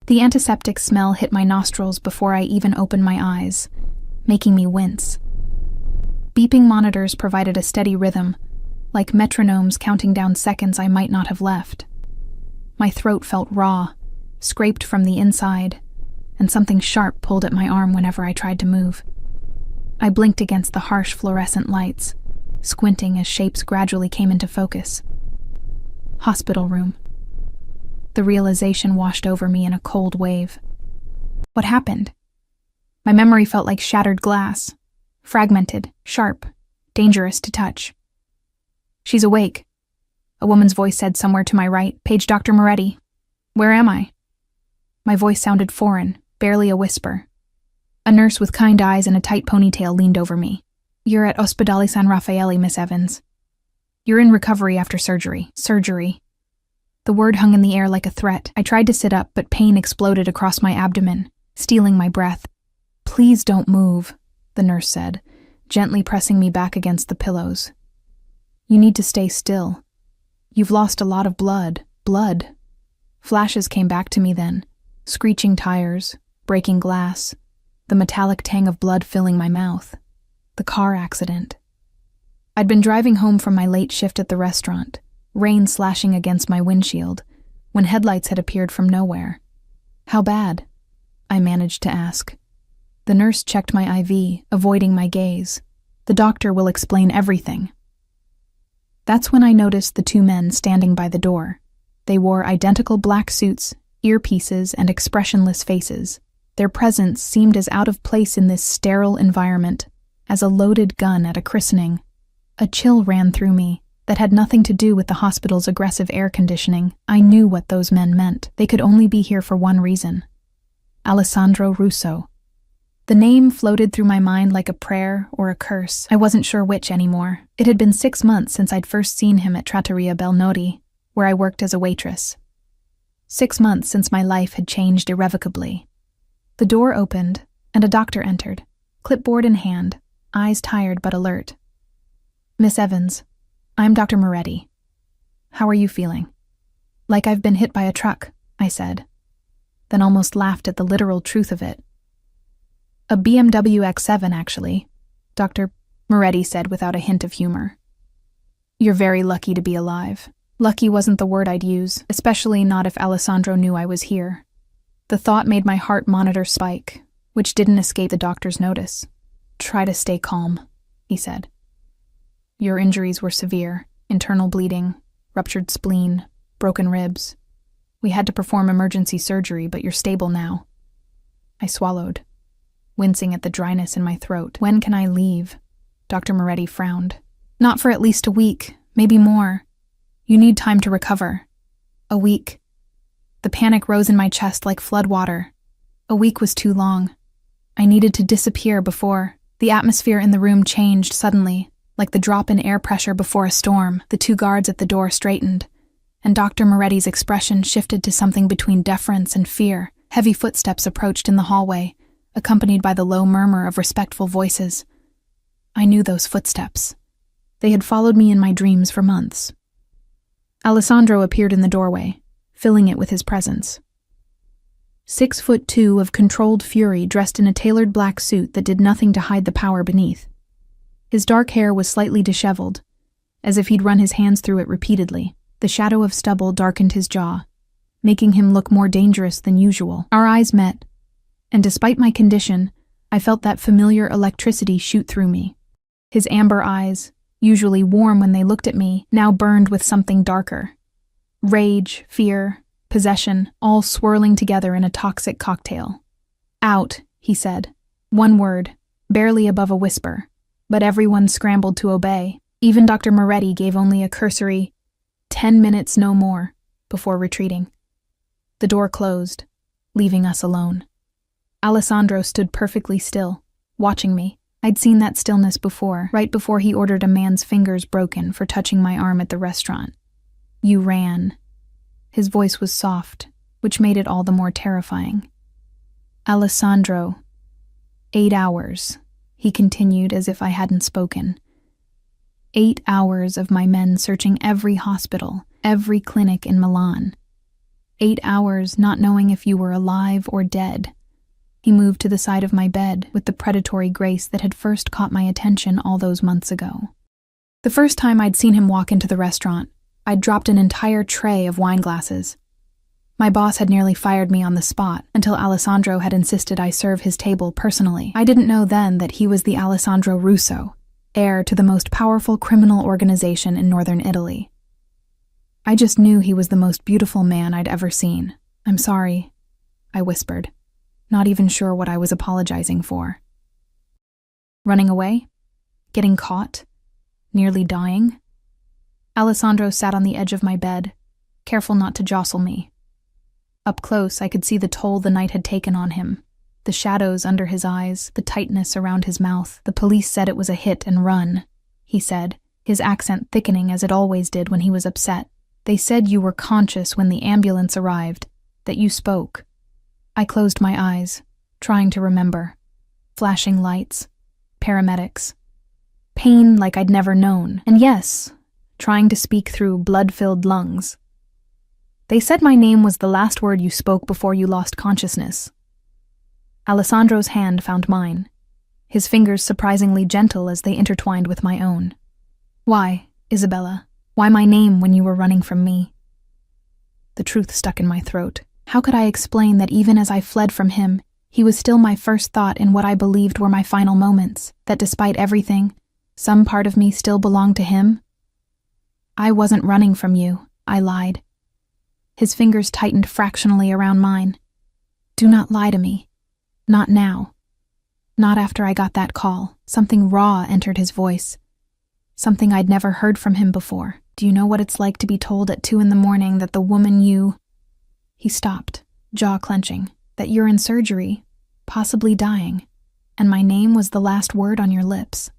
The antiseptic smell hit my nostrils before I even opened my eyes, making me wince. Beeping monitors provided a steady rhythm, like metronomes counting down seconds I might not have left. My throat felt raw, scraped from the inside, and something sharp pulled at my arm whenever I tried to move. I blinked against the harsh fluorescent lights, squinting as shapes gradually came into focus. Hospital room. The realization washed over me in a cold wave. What happened? My memory felt like shattered glass, fragmented, sharp, dangerous to touch. "She's awake," a woman's voice said somewhere to my right. "Page Dr. Moretti." "Where am I?" My voice sounded foreign, barely a whisper. A nurse with kind eyes and a tight ponytail leaned over me. "You're at Ospedale San Raffaele, Miss Evans. You're in recovery after surgery." Surgery. The word hung in the air like a threat. I tried to sit up, but pain exploded across my abdomen, stealing my breath. "Please don't move," the nurse said, gently pressing me back against the pillows. "You need to stay still. You've lost a lot of blood." Blood. Flashes came back to me then. Screeching tires, breaking glass, the metallic tang of blood filling my mouth. The car accident. I'd been driving home from my late shift at the restaurant, rain slashing against my windshield, when headlights had appeared from nowhere. "How bad?" I managed to ask. The nurse checked my IV, avoiding my gaze. "The doctor will explain everything." That's when I noticed the two men standing by the door. They wore identical black suits, earpieces, and expressionless faces. Their presence seemed as out of place in this sterile environment as a loaded gun at a christening. A chill ran through me that had nothing to do with the hospital's aggressive air conditioning. I knew what those men meant. They could only be here for one reason. Alessandro Russo. The name floated through my mind like a prayer or a curse. I wasn't sure which anymore. It had been 6 months since I'd first seen him at Trattoria Belnoti, where I worked as a waitress. 6 months since my life had changed irrevocably. The door opened, and a doctor entered, clipboard in hand, eyes tired but alert. "Miss Evans, I'm Dr. Moretti. How are you feeling?" "Like I've been hit by a truck," I said, then almost laughed at the literal truth of it. "A BMW X7, actually," Dr. Moretti said without a hint of humor. "You're very lucky to be alive." Lucky wasn't the word I'd use, especially not if Alessandro knew I was here. The thought made my heart monitor spike, which didn't escape the doctor's notice. "Try to stay calm," he said. "Your injuries were severe: internal bleeding, ruptured spleen, broken ribs. We had to perform emergency surgery, but you're stable now." I swallowed, wincing at the dryness in my throat. "When can I leave?" Dr. Moretti frowned. "Not for at least a week, maybe more. You need time to recover." A week. The panic rose in my chest like flood water. A week was too long. I needed to disappear before. The atmosphere in the room changed suddenly, like the drop in air pressure before a storm. The two guards at the door straightened, and Dr. Moretti's expression shifted to something between deference and fear. Heavy footsteps approached in the hallway, accompanied by the low murmur of respectful voices. I knew those footsteps. They had followed me in my dreams for months. Alessandro appeared in the doorway, filling it with his presence. 6'2" of controlled fury, dressed in a tailored black suit that did nothing to hide the power beneath. His dark hair was slightly disheveled, as if he'd run his hands through it repeatedly. The shadow of stubble darkened his jaw, making him look more dangerous than usual. Our eyes met, and despite my condition, I felt that familiar electricity shoot through me. His amber eyes, usually warm when they looked at me, now burned with something darker. Rage, fear, possession, all swirling together in a toxic cocktail. "Out," he said. One word, barely above a whisper, but everyone scrambled to obey. Even Dr. Moretti gave only a cursory 10 minutes, no more, before retreating. The door closed, leaving us alone. Alessandro stood perfectly still, watching me. I'd seen that stillness before, right before he ordered a man's fingers broken for touching my arm at the restaurant. "You ran." His voice was soft, which made it all the more terrifying. "Alessandro, 8 hours," he continued as if I hadn't spoken. 8 hours of my men searching every hospital, every clinic in Milan. 8 hours not knowing if you were alive or dead. He moved to the side of my bed with the predatory grace that had first caught my attention all those months ago. The first time I'd seen him walk into the restaurant, I'd dropped an entire tray of wine glasses. My boss had nearly fired me on the spot until Alessandro had insisted I serve his table personally. I didn't know then that he was the Alessandro Russo, heir to the most powerful criminal organization in northern Italy. I just knew he was the most beautiful man I'd ever seen. "I'm sorry," I whispered, not even sure what I was apologizing for. Running away? Getting caught? Nearly dying? Alessandro sat on the edge of my bed, careful not to jostle me. Up close, I could see the toll the night had taken on him. The shadows under his eyes, the tightness around his mouth. "The police said it was a hit and run," he said, his accent thickening as it always did when he was upset. "They said you were conscious when the ambulance arrived, that you spoke." I closed my eyes, trying to remember. Flashing lights, paramedics, pain like I'd never known, and yes, trying to speak through blood-filled lungs. "They said my name was the last word you spoke before you lost consciousness." Alessandro's hand found mine, his fingers surprisingly gentle as they intertwined with my own. "Why, Isabella? Why my name when you were running from me?" The truth stuck in my throat. How could I explain that even as I fled from him, he was still my first thought in what I believed were my final moments, that despite everything, some part of me still belonged to him? "I wasn't running from you," I lied. His fingers tightened fractionally around mine. "Do not lie to me. Not now. Not after I got that call." Something raw entered his voice. Something I'd never heard from him before. "Do you know what it's like to be told at 2 a.m. that the woman you—" He stopped, jaw clenching. "That you're in surgery, possibly dying, and my name was the last word on your lips."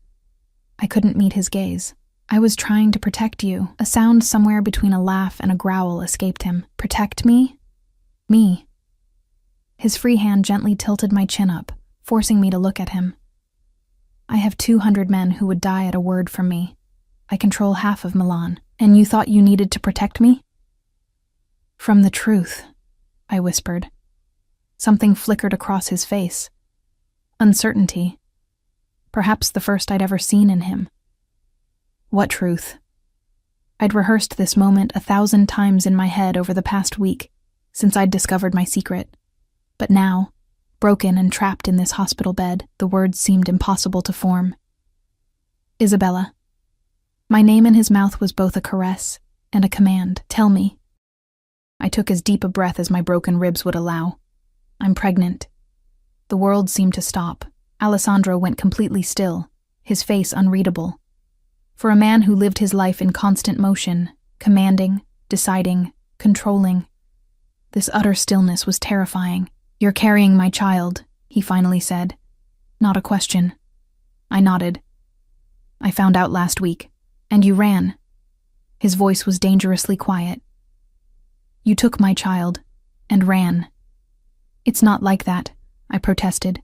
I couldn't meet his gaze. "I was trying to protect you." A sound somewhere between a laugh and a growl escaped him. "Protect me? Me?" His free hand gently tilted my chin up, forcing me to look at him. "I have 200 men who would die at a word from me. I control half of Milan, and you thought you needed to protect me?" "From the truth," I whispered. Something flickered across his face. Uncertainty. Perhaps the first I'd ever seen in him. What truth? I'd rehearsed this moment 1,000 times in my head over the past week, since I'd discovered my secret. But now, broken and trapped in this hospital bed, the words seemed impossible to form. "Isabella." My name in his mouth was both a caress and a command. "Tell me." I took as deep a breath as my broken ribs would allow. "I'm pregnant." The world seemed to stop. Alessandro went completely still, his face unreadable. For a man who lived his life in constant motion, commanding, deciding, controlling, this utter stillness was terrifying. "You're carrying my child," he finally said. Not a question. I nodded. "I found out last week, and you ran." His voice was dangerously quiet. "You took my child, and ran." "It's not like that," I protested.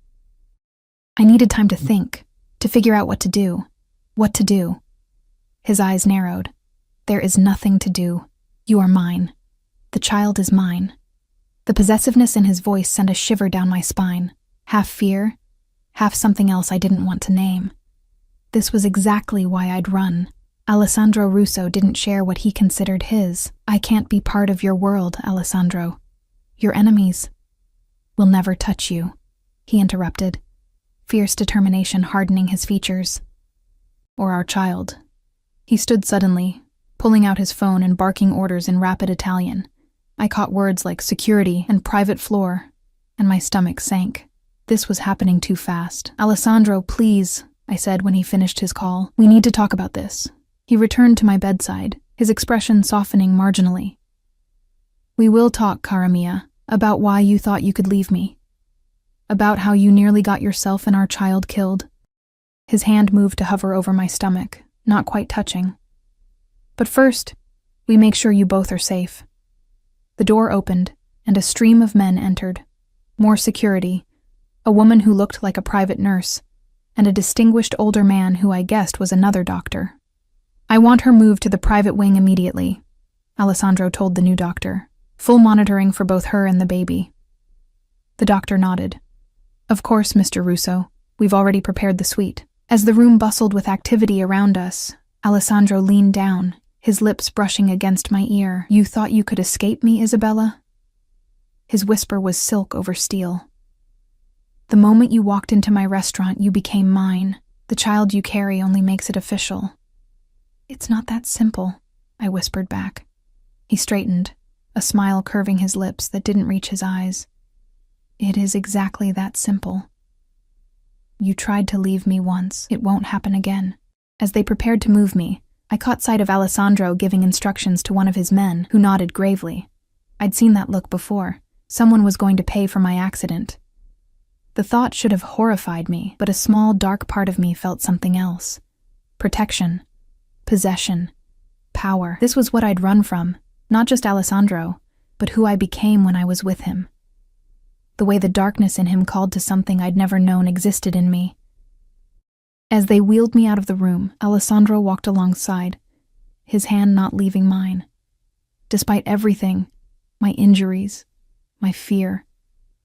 I needed time to think, to figure out what to do. What to do. His eyes narrowed. "There is nothing to do. You are mine. The child is mine." The possessiveness in his voice sent a shiver down my spine, half fear, half something else I didn't want to name. This was exactly why I'd run. Alessandro Russo didn't share what he considered his. "I can't be part of your world, Alessandro. Your enemies will never touch you," he interrupted, fierce determination hardening his features. "Or our child." He stood suddenly, pulling out his phone and barking orders in rapid Italian. I caught words like security and private floor, and my stomach sank. This was happening too fast. "Alessandro, please," I said when he finished his call. "We need to talk about this." He returned to my bedside, his expression softening marginally. "We will talk, cara mia, about why you thought you could leave me. About how you nearly got yourself and our child killed." His hand moved to hover over my stomach, not quite touching. "But first, we make sure you both are safe." The door opened, and a stream of men entered. More security, a woman who looked like a private nurse, and a distinguished older man who I guessed was another doctor. "I want her moved to the private wing immediately," Alessandro told the new doctor. Full monitoring for both her and the baby. The doctor nodded. Of course, Mr. Russo. We've already prepared the suite. As the room bustled with activity around us, Alessandro leaned down, his lips brushing against my ear. You thought you could escape me, Isabella? His whisper was silk over steel. The moment you walked into my restaurant, you became mine. The child you carry only makes it official. It's not that simple, I whispered back. He straightened, a smile curving his lips that didn't reach his eyes. It is exactly that simple. You tried to leave me once. It won't happen again. As they prepared to move me, I caught sight of Alessandro giving instructions to one of his men, who nodded gravely. I'd seen that look before. Someone was going to pay for my accident. The thought should have horrified me, but a small, dark part of me felt something else. Protection. Possession. Power. This was what I'd run from, not just Alessandro, but who I became when I was with him. The way the darkness in him called to something I'd never known existed in me. As they wheeled me out of the room, Alessandro walked alongside, his hand not leaving mine. Despite everything, my injuries, my fear,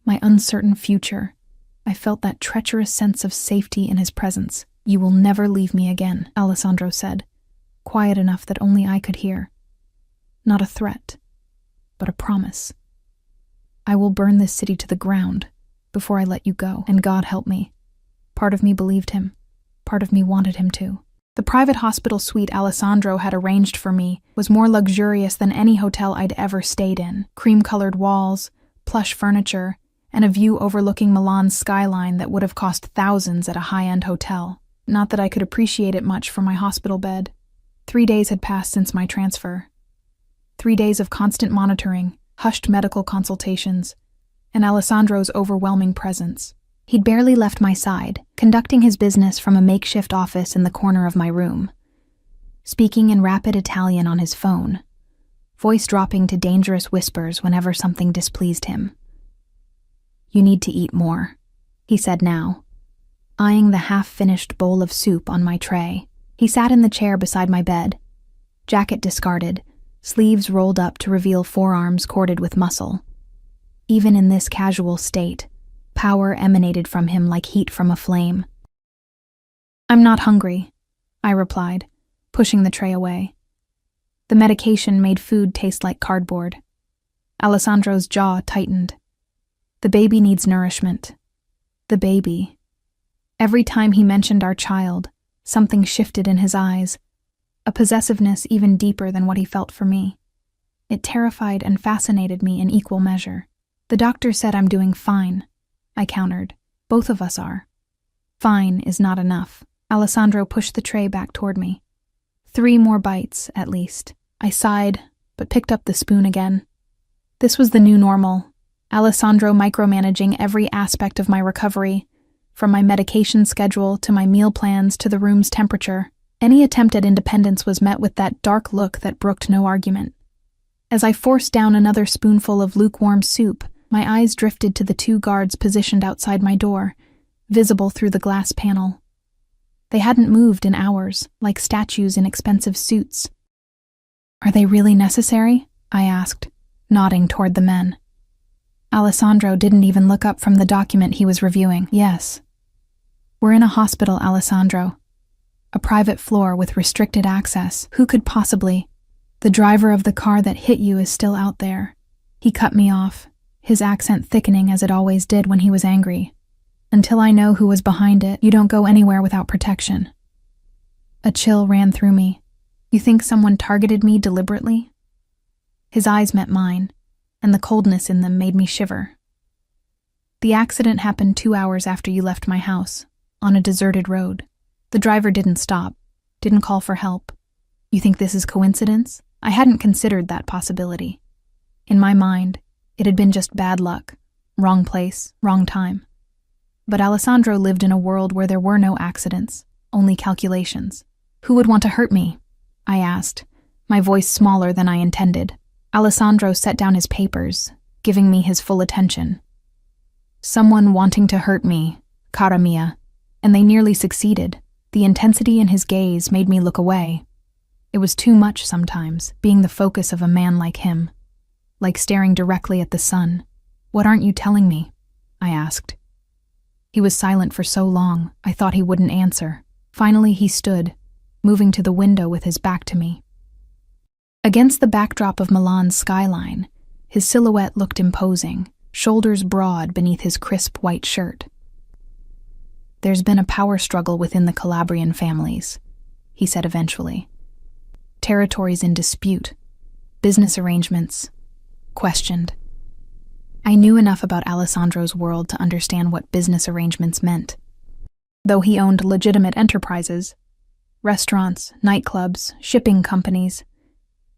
my uncertain future, I felt that treacherous sense of safety in his presence. You will never leave me again, Alessandro said, quiet enough that only I could hear. Not a threat, but a promise. I will burn this city to the ground before I let you go, and God help me. Part of me believed him. Part of me wanted him to. The private hospital suite Alessandro had arranged for me was more luxurious than any hotel I'd ever stayed in. Cream-colored walls, plush furniture, and a view overlooking Milan's skyline that would have cost thousands at a high-end hotel. Not that I could appreciate it much from my hospital bed. 3 days had passed since my transfer. 3 days of constant monitoring, hushed medical consultations, and Alessandro's overwhelming presence. He'd barely left my side, conducting his business from a makeshift office in the corner of my room, speaking in rapid Italian on his phone, voice dropping to dangerous whispers whenever something displeased him. You need to eat more, he said now, eyeing the half-finished bowl of soup on my tray. He sat in the chair beside my bed, jacket discarded, sleeves rolled up to reveal forearms corded with muscle. Even in this casual state, power emanated from him like heat from a flame. I'm not hungry, I replied, pushing the tray away. The medication made food taste like cardboard. Alessandro's jaw tightened. The baby needs nourishment. The baby. Every time he mentioned our child, something shifted in his eyes, a possessiveness even deeper than what he felt for me. It terrified and fascinated me in equal measure. The doctor said I'm doing fine, I countered. Both of us are. Fine is not enough. Alessandro pushed the tray back toward me. 3 more bites, at least. I sighed, but picked up the spoon again. This was the new normal. Alessandro micromanaging every aspect of my recovery, from my medication schedule to my meal plans to the room's temperature. Any attempt at independence was met with that dark look that brooked no argument. As I forced down another spoonful of lukewarm soup, my eyes drifted to the 2 guards positioned outside my door, visible through the glass panel. They hadn't moved in hours, like statues in expensive suits. Are they really necessary? I asked, nodding toward the men. Alessandro didn't even look up from the document he was reviewing. Yes. We're in a hospital, Alessandro. A private floor with restricted access. Who could possibly? The driver of the car that hit you is still out there. He cut me off, his accent thickening as it always did when he was angry. Until I know who was behind it, you don't go anywhere without protection. A chill ran through me. You think someone targeted me deliberately? His eyes met mine, and the coldness in them made me shiver. The accident happened 2 hours after you left my house, on a deserted road. The driver didn't stop, didn't call for help. You think this is coincidence? I hadn't considered that possibility. In my mind, it had been just bad luck, wrong place, wrong time. But Alessandro lived in a world where there were no accidents, only calculations. Who would want to hurt me? I asked, my voice smaller than I intended. Alessandro set down his papers, giving me his full attention. Someone wanting to hurt me, cara mia, and they nearly succeeded. The intensity in his gaze made me look away. It was too much sometimes, being the focus of a man like him. like staring directly at the sun. "What aren't you telling me?" I asked. He was silent for so long, I thought he wouldn't answer. Finally, he stood, moving to the window with his back to me. Against the backdrop of Milan's skyline, his silhouette looked imposing, shoulders broad beneath his crisp white shirt. "There's been a power struggle within the Calabrian families," he said eventually. "Territories in dispute, business arrangements questioned." I knew enough about Alessandro's world to understand what business arrangements meant. Though he owned legitimate enterprises, restaurants, nightclubs, shipping companies,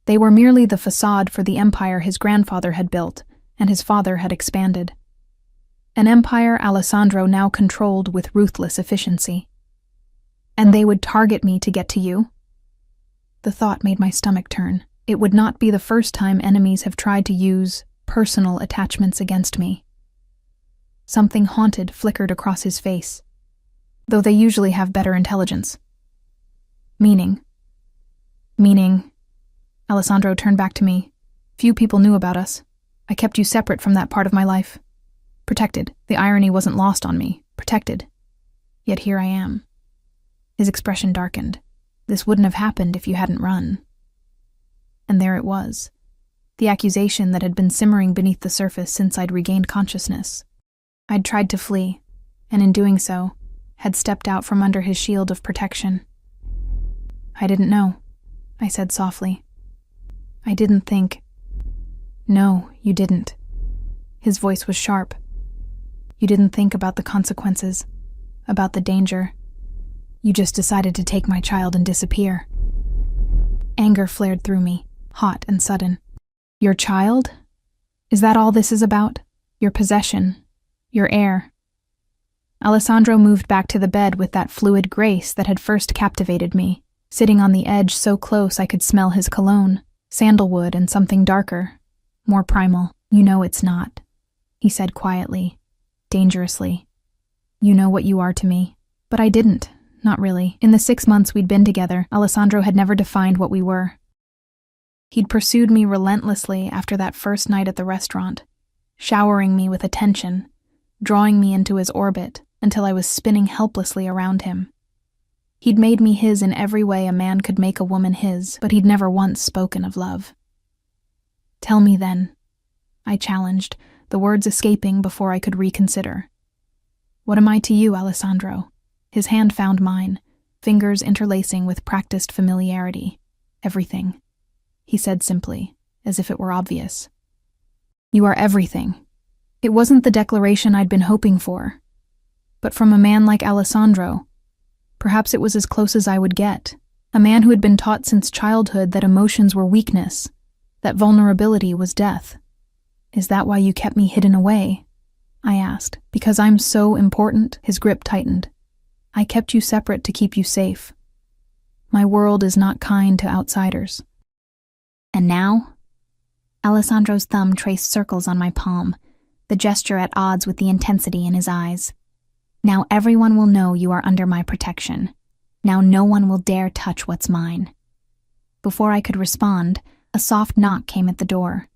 they were merely the facade for the empire his grandfather had built and his father had expanded. An empire Alessandro now controlled with ruthless efficiency. And they would target me to get to you? The thought made my stomach turn. It would not be the first time enemies have tried to use personal attachments against me. Something haunted flickered across his face, though they usually have better intelligence. Meaning, Alessandro turned back to me. "Few people knew about us. I kept you separate from that part of my life. Protected. The irony wasn't lost on me. Protected. Yet here I am." His expression darkened. "This wouldn't have happened if you hadn't run." And there it was. The accusation that had been simmering beneath the surface since I'd regained consciousness. I'd tried to flee, and in doing so, had stepped out from under his shield of protection. "I didn't know," I said softly. "I didn't think." "No, you didn't." His voice was sharp. "You didn't think about the consequences, about the danger. You just decided to take my child and disappear." Anger flared through me, hot and sudden. "Your child? Is that all this is about? Your possession? Your heir?" Alessandro moved back to the bed with that fluid grace that had first captivated me, sitting on the edge so close I could smell his cologne, sandalwood and something darker, more primal. "You know it's not," he said quietly, dangerously. "You know what you are to me." But I didn't, not really. In the 6 months we'd been together, Alessandro had never defined what we were. He'd pursued me relentlessly after that first night at the restaurant, showering me with attention, drawing me into his orbit until I was spinning helplessly around him. He'd made me his in every way a man could make a woman his, but he'd never once spoken of love. "Tell me then," I challenged, the words escaping before I could reconsider. "What am I to you, Alessandro?" His hand found mine, fingers interlacing with practiced familiarity. "Everything," he said simply, as if it were obvious. "You are everything." It wasn't the declaration I'd been hoping for, but from a man like Alessandro, perhaps it was as close as I would get. A man who had been taught since childhood that emotions were weakness, that vulnerability was death. "Is that why you kept me hidden away?" I asked. "Because I'm so important?" His grip tightened. "I kept you separate to keep you safe. My world is not kind to outsiders." "And now?" Alessandro's thumb traced circles on my palm, the gesture at odds with the intensity in his eyes. "Now everyone will know you are under my protection. Now no one will dare touch what's mine." Before I could respond, a soft knock came at the door.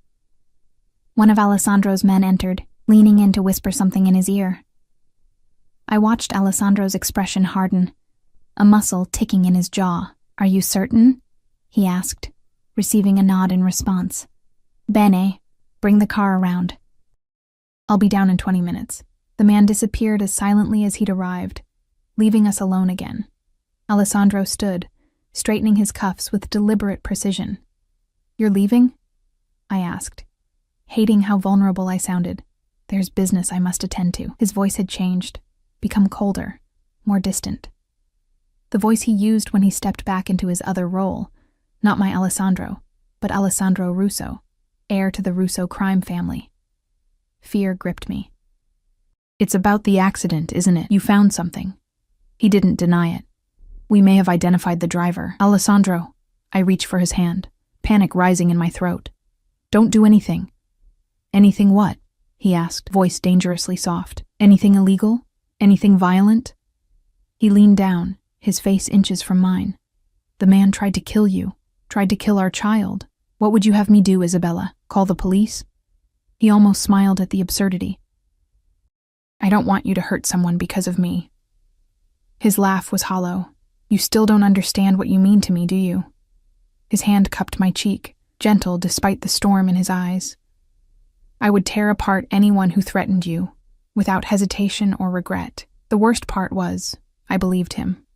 One of Alessandro's men entered, leaning in to whisper something in his ear. I watched Alessandro's expression harden, a muscle ticking in his jaw. "Are you certain?" he asked, receiving a nod in response. "Bene, bring the car around." "I'll be down in 20 minutes. The man disappeared as silently as he'd arrived, leaving us alone again. Alessandro stood, straightening his cuffs with deliberate precision. "You're leaving?" I asked, hating how vulnerable I sounded. "There's business I must attend to." His voice had changed, become colder, more distant. The voice he used when he stepped back into his other role, not my Alessandro, but Alessandro Russo, heir to the Russo crime family. Fear gripped me. "It's about the accident, isn't it? You found something." He didn't deny it. "We may have identified the driver." "Alessandro," I reached for his hand, panic rising in my throat. "Don't do anything." "Anything what?" he asked, voice dangerously soft. "Anything illegal? Anything violent?" He leaned down, his face inches from mine. "The man tried to kill you, tried to kill our child. What would you have me do, Isabella? Call the police? He almost smiled at the absurdity. I don't want you to hurt someone because of me. His laugh was hollow. You still don't understand what you mean to me, do you? His hand cupped my cheek, gentle despite the storm in his eyes. I would tear apart anyone who threatened you, without hesitation or regret. The worst part was, I believed him.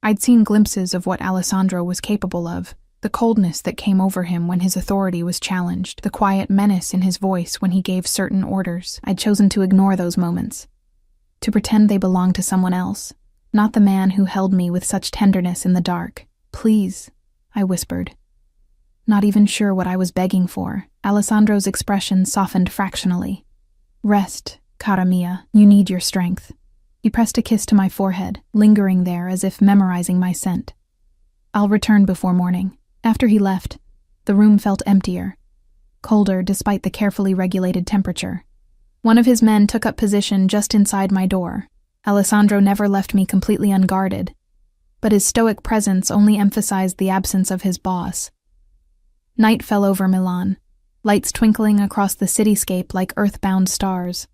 I'd seen glimpses of what Alessandro was capable of, the coldness that came over him when his authority was challenged, the quiet menace in his voice when he gave certain orders. I'd chosen to ignore those moments, to pretend they belonged to someone else, not the man who held me with such tenderness in the dark. Please, I whispered. Not even sure what I was begging for, Alessandro's expression softened fractionally. Rest, cara mia, you need your strength. He pressed a kiss to my forehead, lingering there as if memorizing my scent. I'll return before morning. After he left, the room felt emptier, colder despite the carefully regulated temperature. One of his men took up position just inside my door. Alessandro never left me completely unguarded, but his stoic presence only emphasized the absence of his boss. Night fell over Milan, lights twinkling across the cityscape like earthbound stars.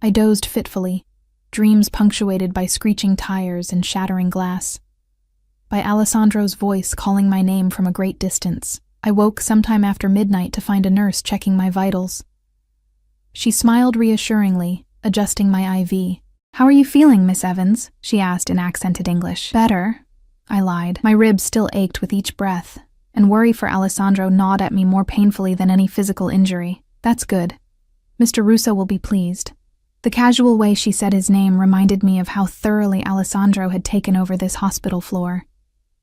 I dozed fitfully, dreams punctuated by screeching tires and shattering glass. By Alessandro's voice calling my name from a great distance. I woke sometime after midnight to find a nurse checking my vitals. She smiled reassuringly, adjusting my IV. How are you feeling, Miss Evans? She asked in accented English. Better, I lied. My ribs still ached with each breath, and worry for Alessandro gnawed at me more painfully than any physical injury. That's good. Mr. Russo will be pleased. The casual way she said his name reminded me of how thoroughly Alessandro had taken over this hospital floor.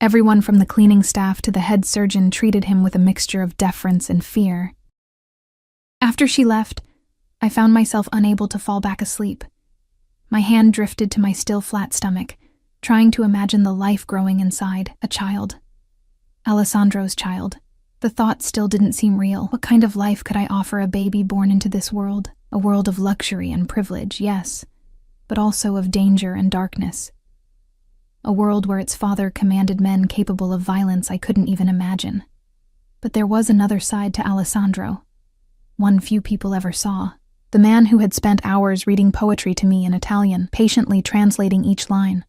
Everyone from the cleaning staff to the head surgeon treated him with a mixture of deference and fear. After she left, I found myself unable to fall back asleep. My hand drifted to my still flat stomach, trying to imagine the life growing inside, a child. Alessandro's child. The thought still didn't seem real. What kind of life could I offer a baby born into this world? A world of luxury and privilege, yes, but also of danger and darkness. A world where its father commanded men capable of violence I couldn't even imagine. But there was another side to Alessandro, one few people ever saw. The man who had spent hours reading poetry to me in Italian, patiently translating each line,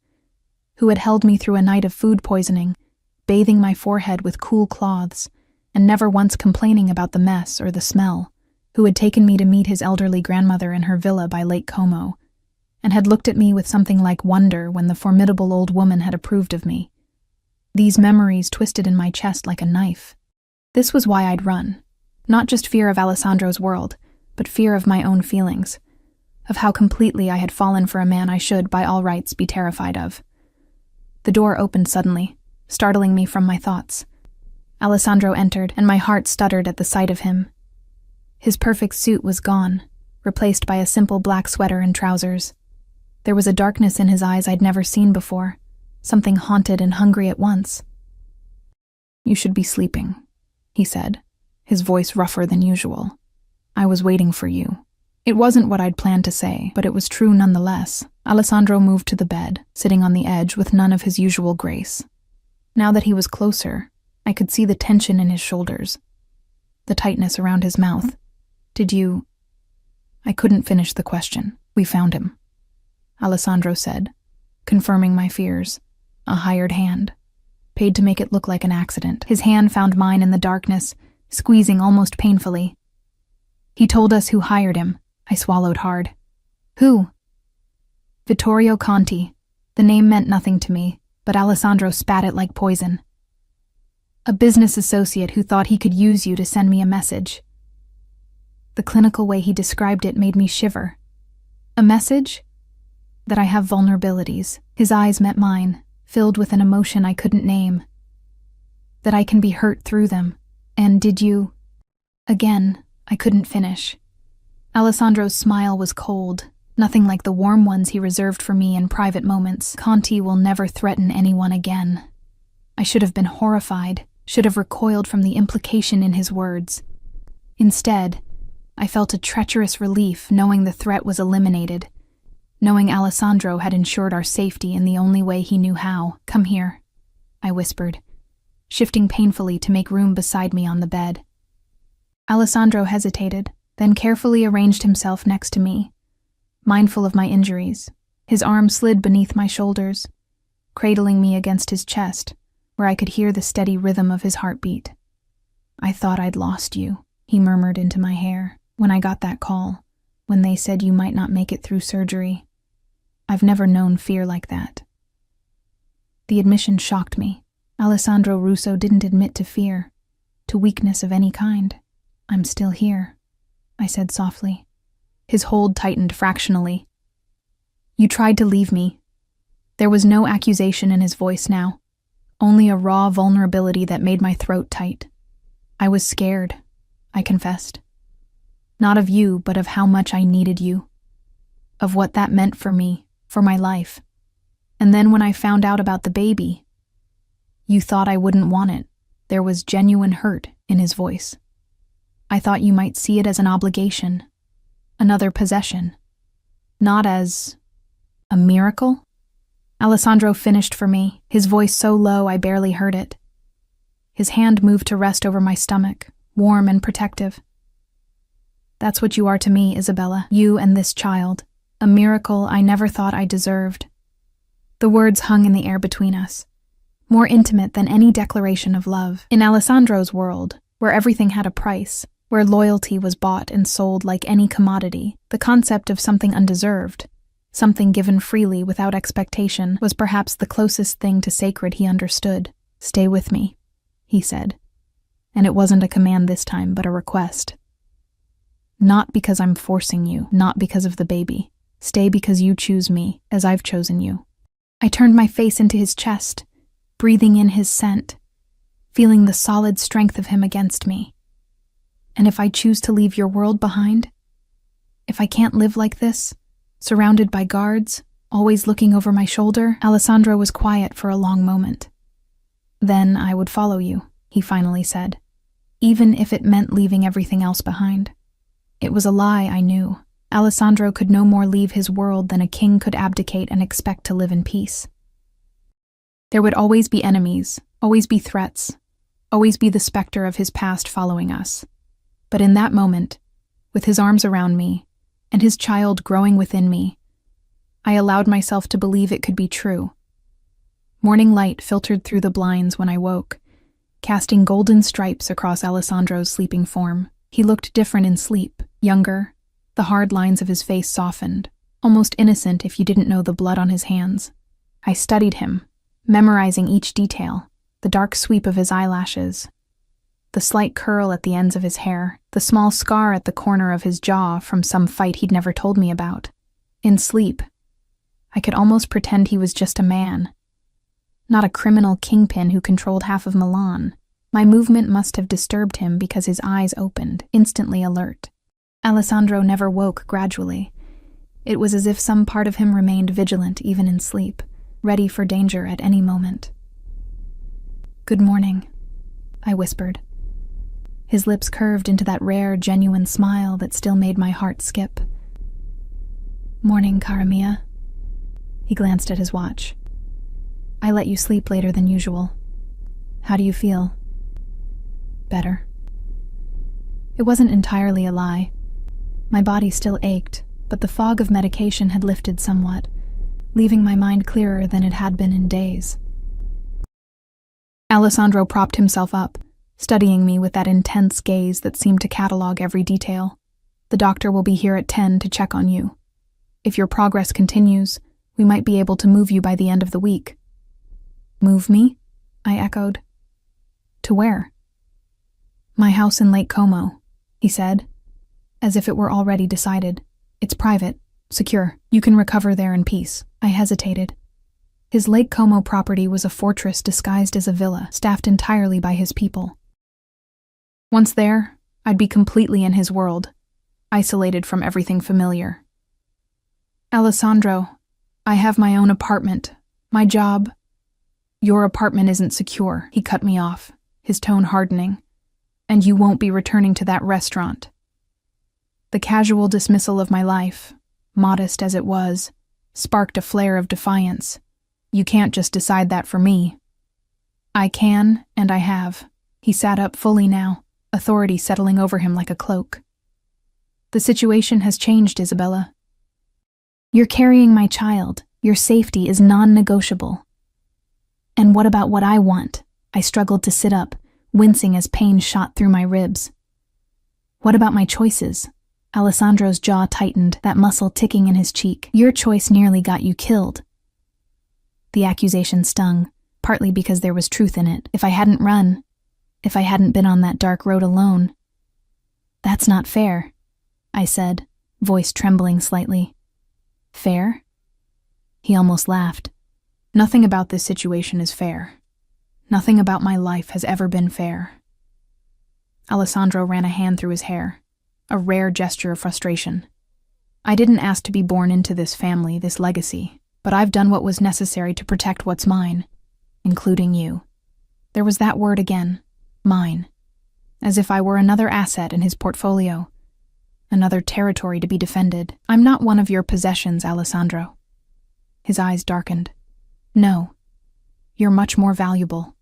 who had held me through a night of food poisoning, bathing my forehead with cool cloths, and never once complaining about the mess or the smell, who had taken me to meet his elderly grandmother in her villa by Lake Como, and had looked at me with something like wonder when the formidable old woman had approved of me. These memories twisted in my chest like a knife. This was why I'd run. Not just fear of Alessandro's world, but fear of my own feelings, of how completely I had fallen for a man I should, by all rights, be terrified of. The door opened suddenly, startling me from my thoughts. Alessandro entered, and my heart stuttered at the sight of him. His perfect suit was gone, replaced by a simple black sweater and trousers. There was a darkness in his eyes I'd never seen before, something haunted and hungry at once. You should be sleeping, he said, his voice rougher than usual. I was waiting for you. It wasn't what I'd planned to say, but it was true nonetheless. Alessandro moved to the bed, sitting on the edge with none of his usual grace. Now that he was closer, I could see the tension in his shoulders, the tightness around his mouth. Did you... I couldn't finish the question. We found him, Alessandro said, confirming my fears. A hired hand, paid to make it look like an accident. His hand found mine in the darkness, squeezing almost painfully. He told us who hired him. I swallowed hard. Who? Vittorio Conti. The name meant nothing to me, but Alessandro spat it like poison. A business associate who thought he could use you to send me a message. The clinical way he described it made me shiver. A message? That I have vulnerabilities. His eyes met mine, filled with an emotion I couldn't name. That I can be hurt through them. And did you... Again, I couldn't finish. Alessandro's smile was cold, nothing like the warm ones he reserved for me in private moments. Conti will never threaten anyone again. I should have been horrified, should have recoiled from the implication in his words. Instead, I felt a treacherous relief knowing the threat was eliminated, knowing Alessandro had ensured our safety in the only way he knew how. Come here, I whispered, shifting painfully to make room beside me on the bed. Alessandro hesitated, then carefully arranged himself next to me. Mindful of my injuries, his arm slid beneath my shoulders, cradling me against his chest, where I could hear the steady rhythm of his heartbeat. "I thought I'd lost you," he murmured into my hair, "when I got that call, when they said you might not make it through surgery. I've never known fear like that." The admission shocked me. Alessandro Russo didn't admit to fear, to weakness of any kind. "I'm still here," I said softly. His hold tightened fractionally. "You tried to leave me." There was no accusation in his voice now, only a raw vulnerability that made my throat tight. "I was scared," I confessed. "Not of you, but of how much I needed you. Of what that meant for me, for my life. And then when I found out about the baby, you thought I wouldn't want it." There was genuine hurt in his voice. "I thought you might see it as an obligation, another possession, not as a miracle." Alessandro finished for me, his voice so low I barely heard it. His hand moved to rest over my stomach, warm and protective. "That's what you are to me, Isabella, you and this child, a miracle I never thought I deserved." The words hung in the air between us, more intimate than any declaration of love. In Alessandro's world, where everything had a price, where loyalty was bought and sold like any commodity, the concept of something undeserved, something given freely without expectation, was perhaps the closest thing to sacred he understood. "Stay with me," he said. And it wasn't a command this time, but a request. "Not because I'm forcing you, not because of the baby. Stay because you choose me, as I've chosen you." I turned my face into his chest, breathing in his scent, feeling the solid strength of him against me. "And if I choose to leave your world behind? If I can't live like this, surrounded by guards, always looking over my shoulder?" Alessandro was quiet for a long moment. "Then I would follow you," he finally said, "even if it meant leaving everything else behind." It was a lie, I knew. Alessandro could no more leave his world than a king could abdicate and expect to live in peace. There would always be enemies, always be threats, always be the specter of his past following us. But in that moment, with his arms around me, and his child growing within me, I allowed myself to believe it could be true. Morning light filtered through the blinds when I woke, casting golden stripes across Alessandro's sleeping form. He looked different in sleep, younger, the hard lines of his face softened, almost innocent if you didn't know the blood on his hands. I studied him, memorizing each detail, the dark sweep of his eyelashes, the slight curl at the ends of his hair, the small scar at the corner of his jaw from some fight he'd never told me about. In sleep, I could almost pretend he was just a man, not a criminal kingpin who controlled half of Milan. My movement must have disturbed him because his eyes opened, instantly alert. Alessandro never woke gradually. It was as if some part of him remained vigilant even in sleep, ready for danger at any moment. "Good morning," I whispered. His lips curved into that rare, genuine smile that still made my heart skip. "Morning, cara mia." He glanced at his watch. "I let you sleep later than usual. How do you feel?" "Better." It wasn't entirely a lie. My body still ached, but the fog of medication had lifted somewhat, leaving my mind clearer than it had been in days. Alessandro propped himself up, studying me with that intense gaze that seemed to catalog every detail. "The doctor will be here at 10 to check on you. If your progress continues, we might be able to move you by the end of the week." "Move me?" I echoed. "To where?" "My house in Lake Como," he said, as if it were already decided. "It's private, secure. You can recover there in peace." I hesitated. His Lake Como property was a fortress disguised as a villa, staffed entirely by his people. Once there, I'd be completely in his world, isolated from everything familiar. "Alessandro, I have my own apartment, my job." "Your apartment isn't secure," he cut me off, his tone hardening. "And you won't be returning to that restaurant." The casual dismissal of my life, modest as it was, sparked a flare of defiance. "You can't just decide that for me." I can, and I have. He sat up fully now, authority settling over him like a cloak. The situation has changed, Isabella. You're carrying my child. Your safety is non-negotiable. And what about what I want? I struggled to sit up, wincing as pain shot through my ribs. What about my choices? Alessandro's jaw tightened, that muscle ticking in his cheek. Your choice nearly got you killed. The accusation stung, partly because there was truth in it. If I hadn't run, if I hadn't been on that dark road alone. That's not fair, I said, voice trembling slightly. Fair? He almost laughed. Nothing about this situation is fair. Nothing about my life has ever been fair. Alessandro ran a hand through his hair, a rare gesture of frustration. I didn't ask to be born into this family, this legacy, but I've done what was necessary to protect what's mine, including you. There was that word again, mine, as if I were another asset in his portfolio, another territory to be defended. I'm not one of your possessions, Alessandro. His eyes darkened. No, you're much more valuable.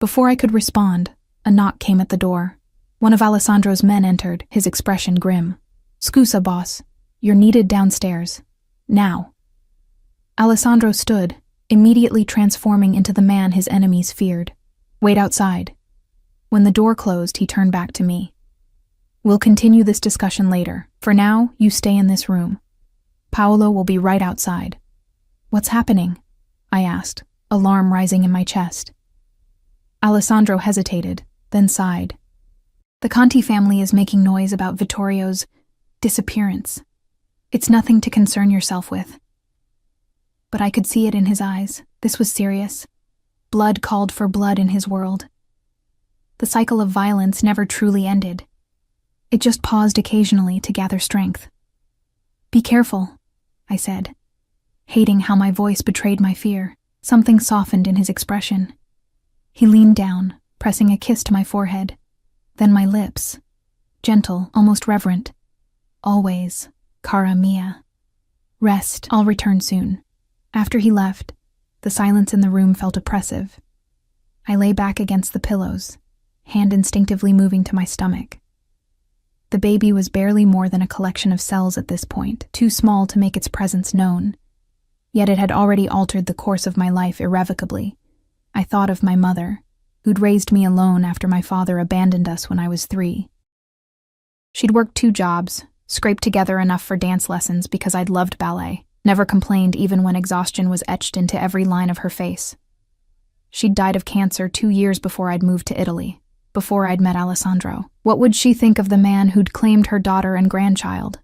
Before I could respond, a knock came at the door. One of Alessandro's men entered, his expression grim. Scusa, boss. You're needed downstairs. Now. Alessandro stood, immediately transforming into the man his enemies feared. Wait outside. When the door closed, he turned back to me. We'll continue this discussion later. For now, you stay in this room. Paolo will be right outside. What's happening? I asked, alarm rising in my chest. Alessandro hesitated, then sighed. The Conti family is making noise about Vittorio's disappearance. It's nothing to concern yourself with. But I could see it in his eyes. This was serious. Blood called for blood in his world. The cycle of violence never truly ended. It just paused occasionally to gather strength. Be careful, I said, hating how my voice betrayed my fear. Something softened in his expression. He leaned down, pressing a kiss to my forehead. Then my lips, gentle, almost reverent. Always, cara mia. Rest, I'll return soon. After he left, the silence in the room felt oppressive. I lay back against the pillows, hand instinctively moving to my stomach. The baby was barely more than a collection of cells at this point, too small to make its presence known. Yet it had already altered the course of my life irrevocably. I thought of my mother, who'd raised me alone after my father abandoned us when I was 3. She'd worked 2 jobs, scraped together enough for dance lessons because I'd loved ballet, never complained even when exhaustion was etched into every line of her face. She'd died of cancer 2 years before I'd moved to Italy, before I'd met Alessandro. What would she think of the man who'd claimed her daughter and grandchild?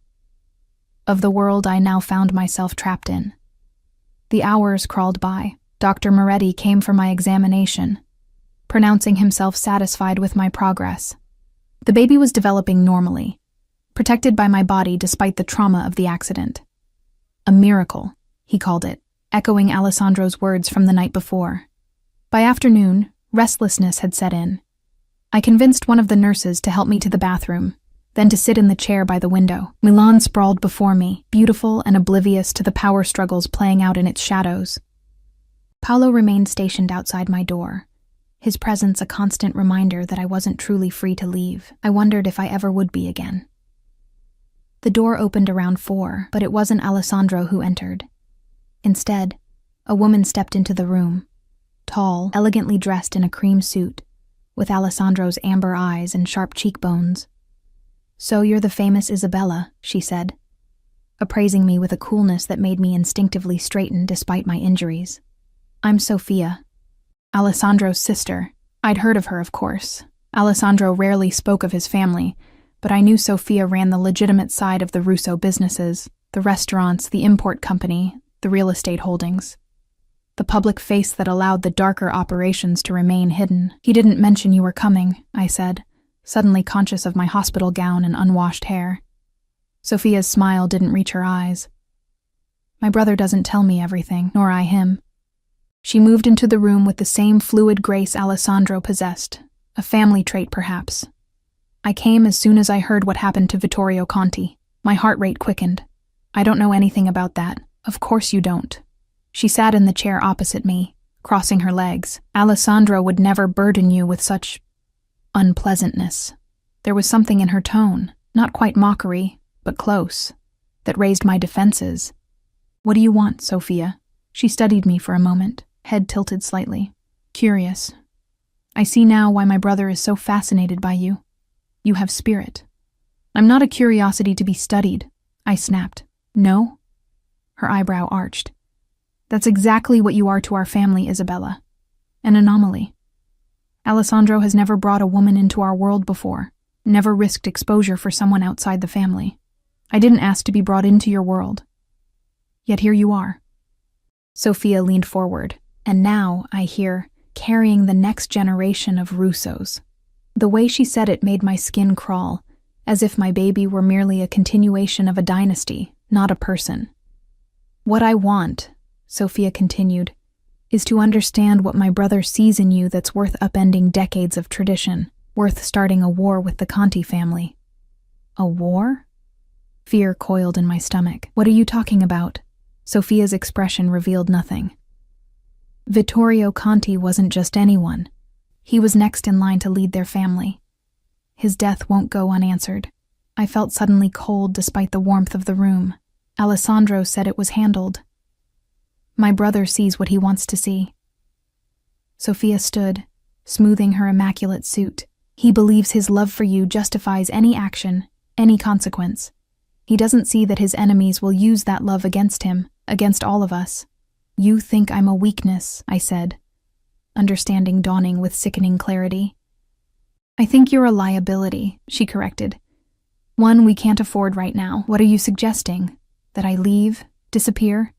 Of the world I now found myself trapped in. The hours crawled by. Dr. Moretti came for my examination, pronouncing himself satisfied with my progress. The baby was developing normally, protected by my body despite the trauma of the accident. A miracle, he called it, echoing Alessandro's words from the night before. By afternoon, restlessness had set in. I convinced one of the nurses to help me to the bathroom, then to sit in the chair by the window. Milan sprawled before me, beautiful and oblivious to the power struggles playing out in its shadows. Paolo remained stationed outside my door, his presence a constant reminder that I wasn't truly free to leave. I wondered if I ever would be again. The door opened around 4, but it wasn't Alessandro who entered. Instead, a woman stepped into the room, tall, elegantly dressed in a cream suit, with Alessandro's amber eyes and sharp cheekbones. So you're the famous Isabella, she said, appraising me with a coolness that made me instinctively straighten despite my injuries. I'm Sofia, Alessandro's sister. I'd heard of her, of course. Alessandro rarely spoke of his family, but I knew Sofia ran the legitimate side of the Russo businesses, the restaurants, the import company, the real estate holdings. The public face that allowed the darker operations to remain hidden. He didn't mention you were coming, I said, suddenly conscious of my hospital gown and unwashed hair. Sofia's smile didn't reach her eyes. My brother doesn't tell me everything, nor I him. She moved into the room with the same fluid grace Alessandro possessed, a family trait perhaps. I came as soon as I heard what happened to Vittorio Conti. My heart rate quickened. I don't know anything about that. Of course you don't. She sat in the chair opposite me, crossing her legs. Alessandro would never burden you with such unpleasantness. There was something in her tone, not quite mockery, but close, that raised my defenses. What do you want, Sophia? She studied me for a moment, head tilted slightly. Curious. I see now why my brother is so fascinated by you. You have spirit. I'm not a curiosity to be studied, I snapped. No? Her eyebrow arched. That's exactly what you are to our family, Isabella. An anomaly. Alessandro has never brought a woman into our world before, never risked exposure for someone outside the family. I didn't ask to be brought into your world. Yet here you are. Sophia leaned forward, and now, I hear, carrying the next generation of Russos. The way she said it made my skin crawl, as if my baby were merely a continuation of a dynasty, not a person. What I want, Sophia continued, is to understand what my brother sees in you that's worth upending decades of tradition, worth starting a war with the Conti family. A war? Fear coiled in my stomach. What are you talking about? Sophia's expression revealed nothing. Vittorio Conti wasn't just anyone. He was next in line to lead their family. His death won't go unanswered. I felt suddenly cold despite the warmth of the room. Alessandro said it was handled. My brother sees what he wants to see. Sophia stood, smoothing her immaculate suit. He believes his love for you justifies any action, any consequence. He doesn't see that his enemies will use that love against him, against all of us. You think I'm a weakness, I said, understanding dawning with sickening clarity. I think you're a liability, she corrected. One we can't afford right now. What are you suggesting? That I leave? Disappear?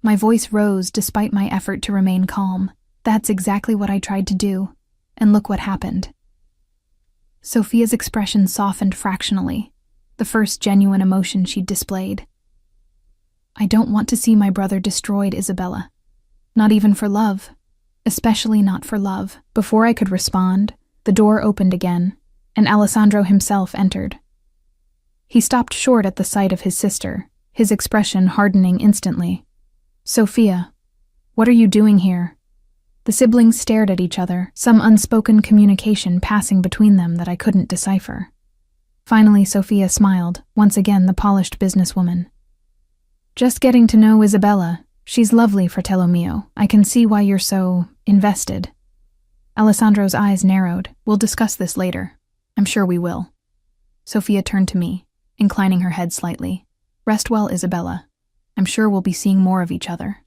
My voice rose despite my effort to remain calm. That's exactly what I tried to do. And look what happened. Sophia's expression softened fractionally, the first genuine emotion she'd displayed. I don't want to see my brother destroyed, Isabella. Not even for love. Especially not for love. Before I could respond, the door opened again, and Alessandro himself entered. He stopped short at the sight of his sister, his expression hardening instantly. Sophia, what are you doing here? The siblings stared at each other, some unspoken communication passing between them that I couldn't decipher. Finally, Sophia smiled, once again the polished businesswoman. Just getting to know Isabella. She's lovely, fratello mio. I can see why you're so invested. Alessandro's eyes narrowed. We'll discuss this later. I'm sure we will. Sophia turned to me, inclining her head slightly. Rest well, Isabella. I'm sure we'll be seeing more of each other.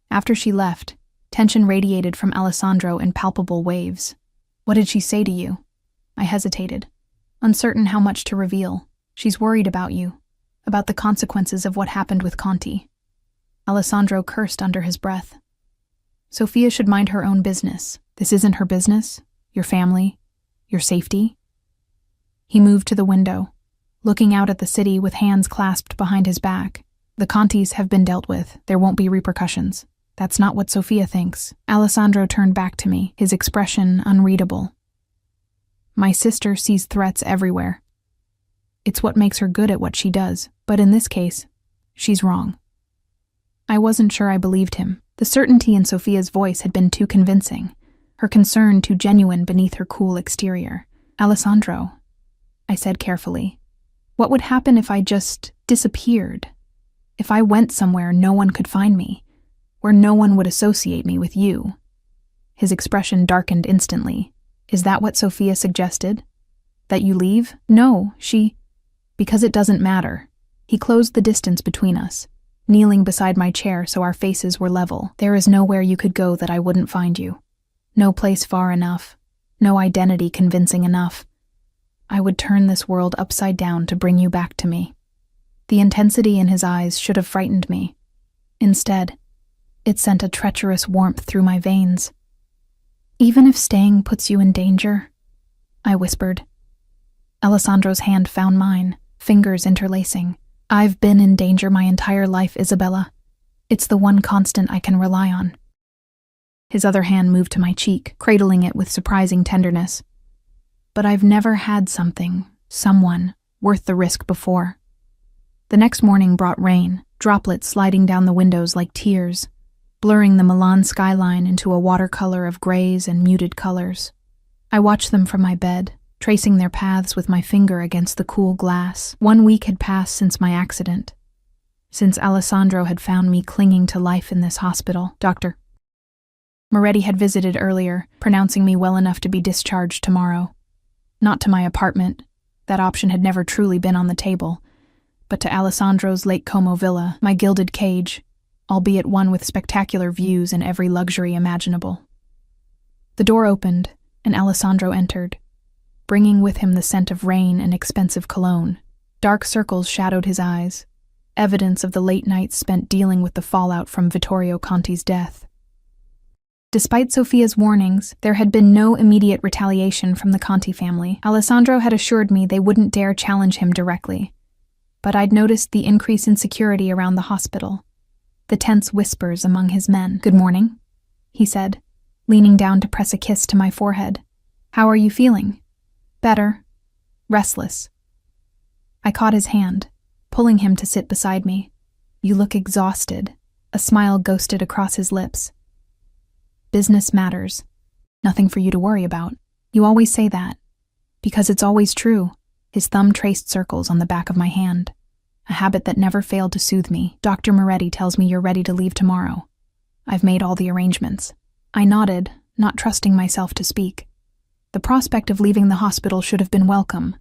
After she left, tension radiated from Alessandro in palpable waves. What did she say to you? I hesitated, uncertain how much to reveal. She's worried about you, about the consequences of what happened with Conti. Alessandro cursed under his breath. Sophia should mind her own business. This isn't her business, your family, your safety. He moved to the window, looking out at the city with hands clasped behind his back. The Contis have been dealt with. There won't be repercussions. That's not what Sophia thinks. Alessandro turned back to me, his expression unreadable. My sister sees threats everywhere. It's what makes her good at what she does, but in this case, she's wrong. I wasn't sure I believed him. The certainty in Sophia's voice had been too convincing, her concern too genuine beneath her cool exterior. Alessandro, I said carefully, what would happen if I just disappeared? If I went somewhere no one could find me, where no one would associate me with you? His expression darkened instantly. Is that what Sophia suggested? That you leave? No, because it doesn't matter. He closed the distance between us, kneeling beside my chair so our faces were level. There is nowhere you could go that I wouldn't find you. No place far enough. No identity convincing enough. I would turn this world upside down to bring you back to me. The intensity in his eyes should have frightened me. Instead, it sent a treacherous warmth through my veins. Even if staying puts you in danger, I whispered. Alessandro's hand found mine, fingers interlacing. I've been in danger my entire life, Isabella. It's the one constant I can rely on. His other hand moved to my cheek, cradling it with surprising tenderness. But I've never had someone, worth the risk before. The next morning brought rain, droplets sliding down the windows like tears. blurring the Milan skyline into a watercolor of grays and muted colors. I watched them from my bed, tracing their paths with my finger against the cool glass. 1 week had passed since my accident, since Alessandro had found me clinging to life in this hospital. Dr. Moretti had visited earlier, pronouncing me well enough to be discharged tomorrow. Not to my apartment. That option had never truly been on the table, but to Alessandro's Lake Como villa, my gilded cage, albeit one with spectacular views and every luxury imaginable. The door opened, and Alessandro entered, bringing with him the scent of rain and expensive cologne. Dark circles shadowed his eyes, evidence of the late nights spent dealing with the fallout from Vittorio Conti's death. Despite Sophia's warnings, there had been no immediate retaliation from the Conti family. Alessandro had assured me they wouldn't dare challenge him directly, but I'd noticed the increase in security around the hospital, the tense whispers among his men. "Good morning," he said, leaning down to press a kiss to my forehead. "How are you feeling?" "Better. Restless." I caught his hand, pulling him to sit beside me. "You look exhausted." A smile ghosted across his lips. "Business matters. Nothing for you to worry about. You always say that. Because it's always true." His thumb traced circles on the back of my hand, a habit that never failed to soothe me. "Dr. Moretti tells me you're ready to leave tomorrow. I've made all the arrangements." I nodded, not trusting myself to speak. The prospect of leaving the hospital should have been welcome,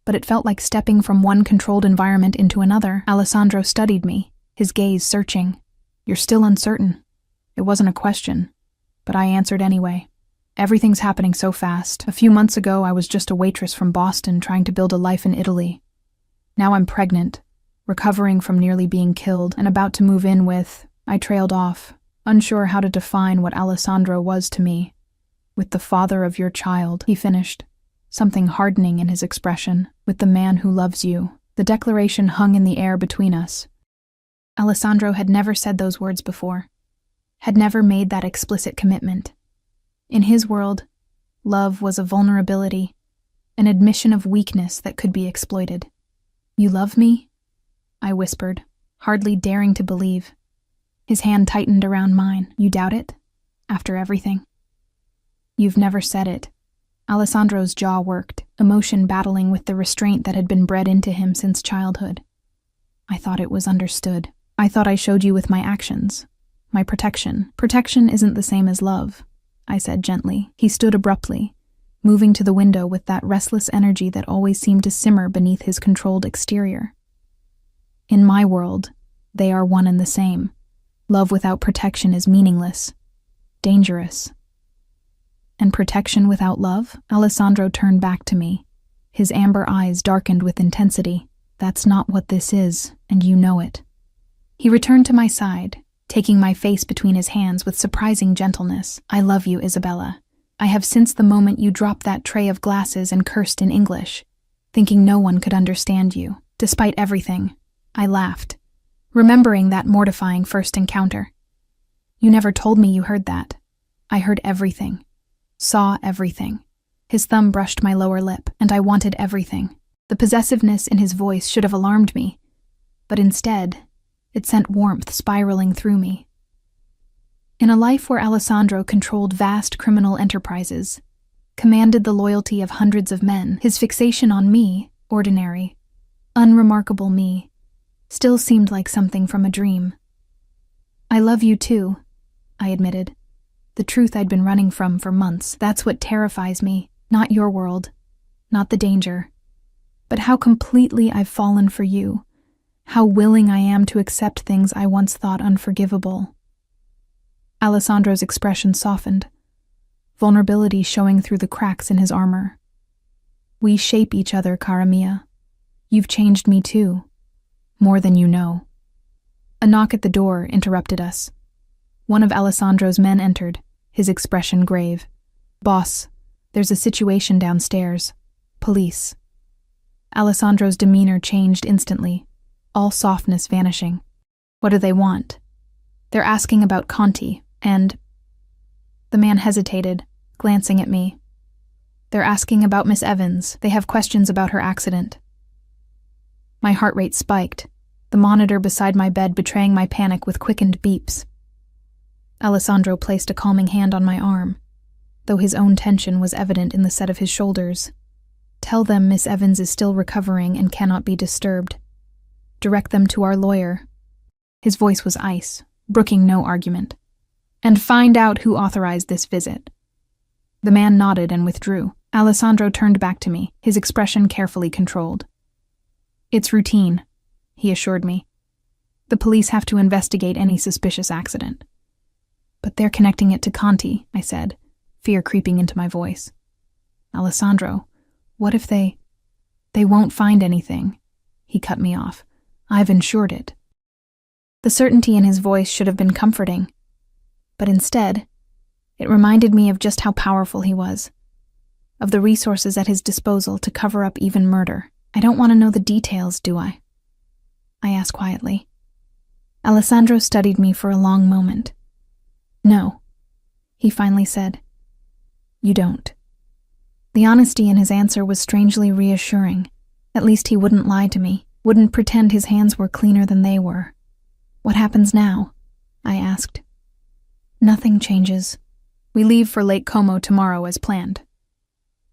but it felt like stepping from one controlled environment into another. Alessandro studied me, his gaze searching. "You're still uncertain." It wasn't a question, but I answered anyway. "Everything's happening so fast. A few months ago, I was just a waitress from Boston trying to build a life in Italy. Now I'm pregnant, recovering from nearly being killed, and about to move in with..." I trailed off, unsure how to define what Alessandro was to me. "With the father of your child," he finished, something hardening in his expression. "With the man who loves you." The declaration hung in the air between us. Alessandro had never said those words before, had never made that explicit commitment. In his world, love was a vulnerability, an admission of weakness that could be exploited. "You love me?" I whispered, hardly daring to believe. His hand tightened around mine. "You doubt it? After everything?" "You've never said it." Alessandro's jaw worked, emotion battling with the restraint that had been bred into him since childhood. "I thought it was understood. I thought I showed you with my actions. My protection." "Protection isn't the same as love," I said gently. He stood abruptly, moving to the window with that restless energy that always seemed to simmer beneath his controlled exterior. "In my world, they are one and the same. Love without protection is meaningless, dangerous." "And protection without love?" Alessandro turned back to me, his amber eyes darkened with intensity. "That's not what this is, and you know it." He returned to my side, taking my face between his hands with surprising gentleness. "I love you, Isabella. I have since the moment you dropped that tray of glasses and cursed in English, thinking no one could understand you. Despite everything." I laughed, remembering that mortifying first encounter. "You never told me you heard that." "I heard everything. Saw everything." His thumb brushed my lower lip, and I wanted everything. The possessiveness in his voice should have alarmed me, but instead, it sent warmth spiraling through me. In a life where Alessandro controlled vast criminal enterprises, commanded the loyalty of hundreds of men, his fixation on me, ordinary, unremarkable me, still seemed like something from a dream. "I love you too," I admitted. The truth I'd been running from for months. "That's what terrifies me. Not your world, not the danger, but how completely I've fallen for you. How willing I am to accept things I once thought unforgivable." Alessandro's expression softened, vulnerability showing through the cracks in his armor. "We shape each other, cara mia. You've changed me too, more than you know." A knock at the door interrupted us. One of Alessandro's men entered, his expression grave. "Boss, there's a situation downstairs. Police." Alessandro's demeanor changed instantly, all softness vanishing. "What do they want?" "They're asking about Conti, and..." The man hesitated, glancing at me. "They're asking about Miss Evans. They have questions about her accident." My heart rate spiked, the monitor beside my bed betraying my panic with quickened beeps. Alessandro placed a calming hand on my arm, though his own tension was evident in the set of his shoulders. Tell them Miss Evans is still recovering and cannot be disturbed. Direct them to our lawyer. His voice was ice, brooking no argument. And find out who authorized this visit. The man nodded and withdrew. Alessandro turned back to me, his expression carefully controlled. It's routine, he assured me. The police have to investigate any suspicious accident. But they're connecting it to Conti, I said, fear creeping into my voice. Alessandro, what if they won't find anything? He cut me off. I've insured it. The certainty in his voice should have been comforting, but instead, it reminded me of just how powerful he was, of the resources at his disposal to cover up even murder. I don't want to know the details, do I? I asked quietly. Alessandro studied me for a long moment. No, he finally said. You don't. The honesty in his answer was strangely reassuring. At least he wouldn't lie to me, wouldn't pretend his hands were cleaner than they were. What happens now? I asked. Nothing changes. We leave for Lake Como tomorrow as planned.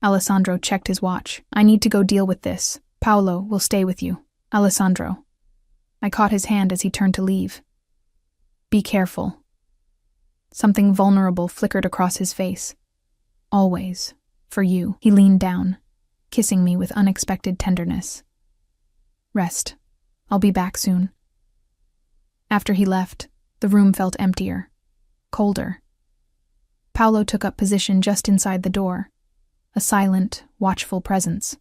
Alessandro checked his watch. I need to go deal with this. Paolo will stay with you. Alessandro. I caught his hand as he turned to leave. Be careful. Something vulnerable flickered across his face. Always. For you. He leaned down, kissing me with unexpected tenderness. Rest. I'll be back soon. After he left, the room felt emptier, colder. Paolo took up position just inside the door, a silent, watchful presence.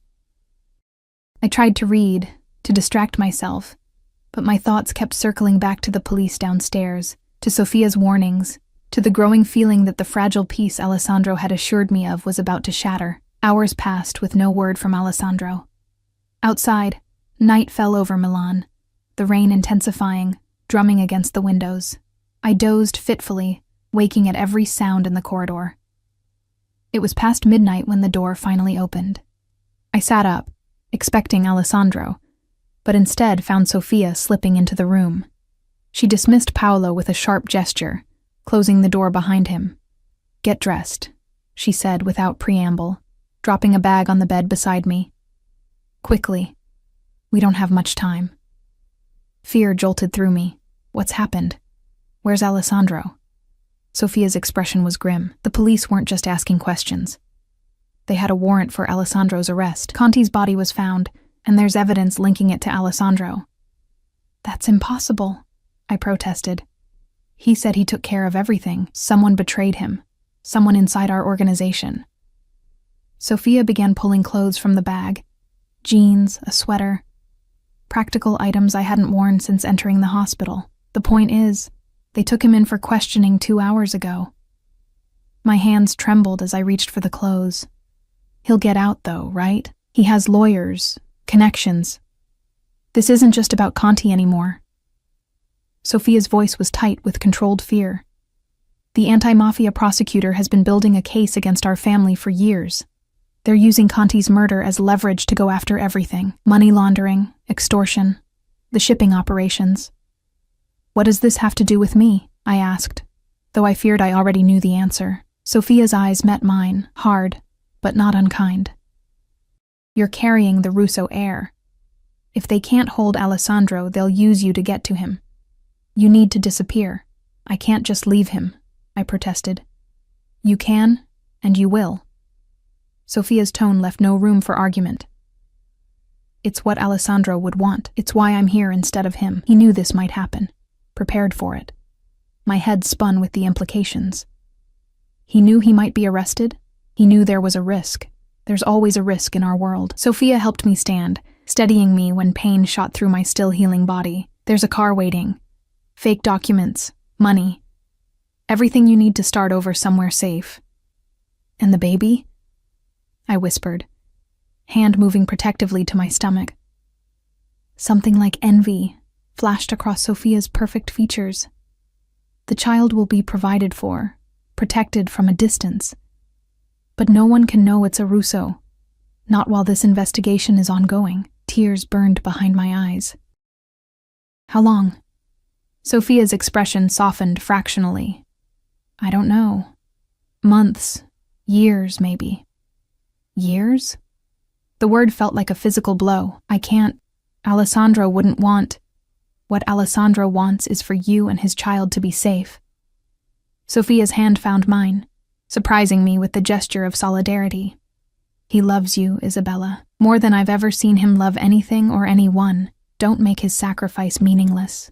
I tried to read, to distract myself, but my thoughts kept circling back to the police downstairs, to Sophia's warnings, to the growing feeling that the fragile peace Alessandro had assured me of was about to shatter. Hours passed with no word from Alessandro. Outside, night fell over Milan, the rain intensifying, drumming against the windows. I dozed fitfully, waking at every sound in the corridor. It was past midnight when the door finally opened. I sat up, expecting Alessandro, but instead found Sophia slipping into the room. She dismissed Paolo with a sharp gesture, closing the door behind him. Get dressed, she said without preamble, dropping a bag on the bed beside me. Quickly. We don't have much time. Fear jolted through me. What's happened? Where's Alessandro? Sophia's expression was grim. The police weren't just asking questions. They had a warrant for Alessandro's arrest. Conti's body was found, and there's evidence linking it to Alessandro. That's impossible, I protested. He said he took care of everything. Someone betrayed him. Someone inside our organization. Sophia began pulling clothes from the bag. Jeans, a sweater. Practical items I hadn't worn since entering the hospital. The point is, they took him in for questioning 2 hours ago. My hands trembled as I reached for the clothes. He'll get out though, right? He has lawyers, connections. This isn't just about Conti anymore. Sophia's voice was tight with controlled fear. The anti-mafia prosecutor has been building a case against our family for years. They're using Conti's murder as leverage to go after everything. Money laundering, extortion, the shipping operations. What does this have to do with me? I asked, though I feared I already knew the answer. Sophia's eyes met mine, hard, but not unkind. You're carrying the Russo heir. If they can't hold Alessandro, they'll use you to get to him. You need to disappear. I can't just leave him, I protested. You can, and you will. Sophia's tone left no room for argument. It's what Alessandro would want. It's why I'm here instead of him. He knew this might happen. Prepared for it. My head spun with the implications. He knew he might be arrested. He knew there was a risk. There's always a risk in our world. Sophia helped me stand, steadying me when pain shot through my still healing body. There's a car waiting. Fake documents. Money. Everything you need to start over somewhere safe. And the baby? I whispered, hand moving protectively to my stomach. Something like envy flashed across Sophia's perfect features. The child will be provided for, protected from a distance. But no one can know it's a Russo, not while this investigation is ongoing. Tears burned behind my eyes. How long? Sophia's expression softened fractionally. I don't know. Months. Years, maybe. Years? The word felt like a physical blow. I can't. Alessandro wouldn't want. What Alessandro wants is for you and his child to be safe. Sophia's hand found mine, surprising me with the gesture of solidarity. He loves you, Isabella, more than I've ever seen him love anything or anyone. Don't make his sacrifice meaningless.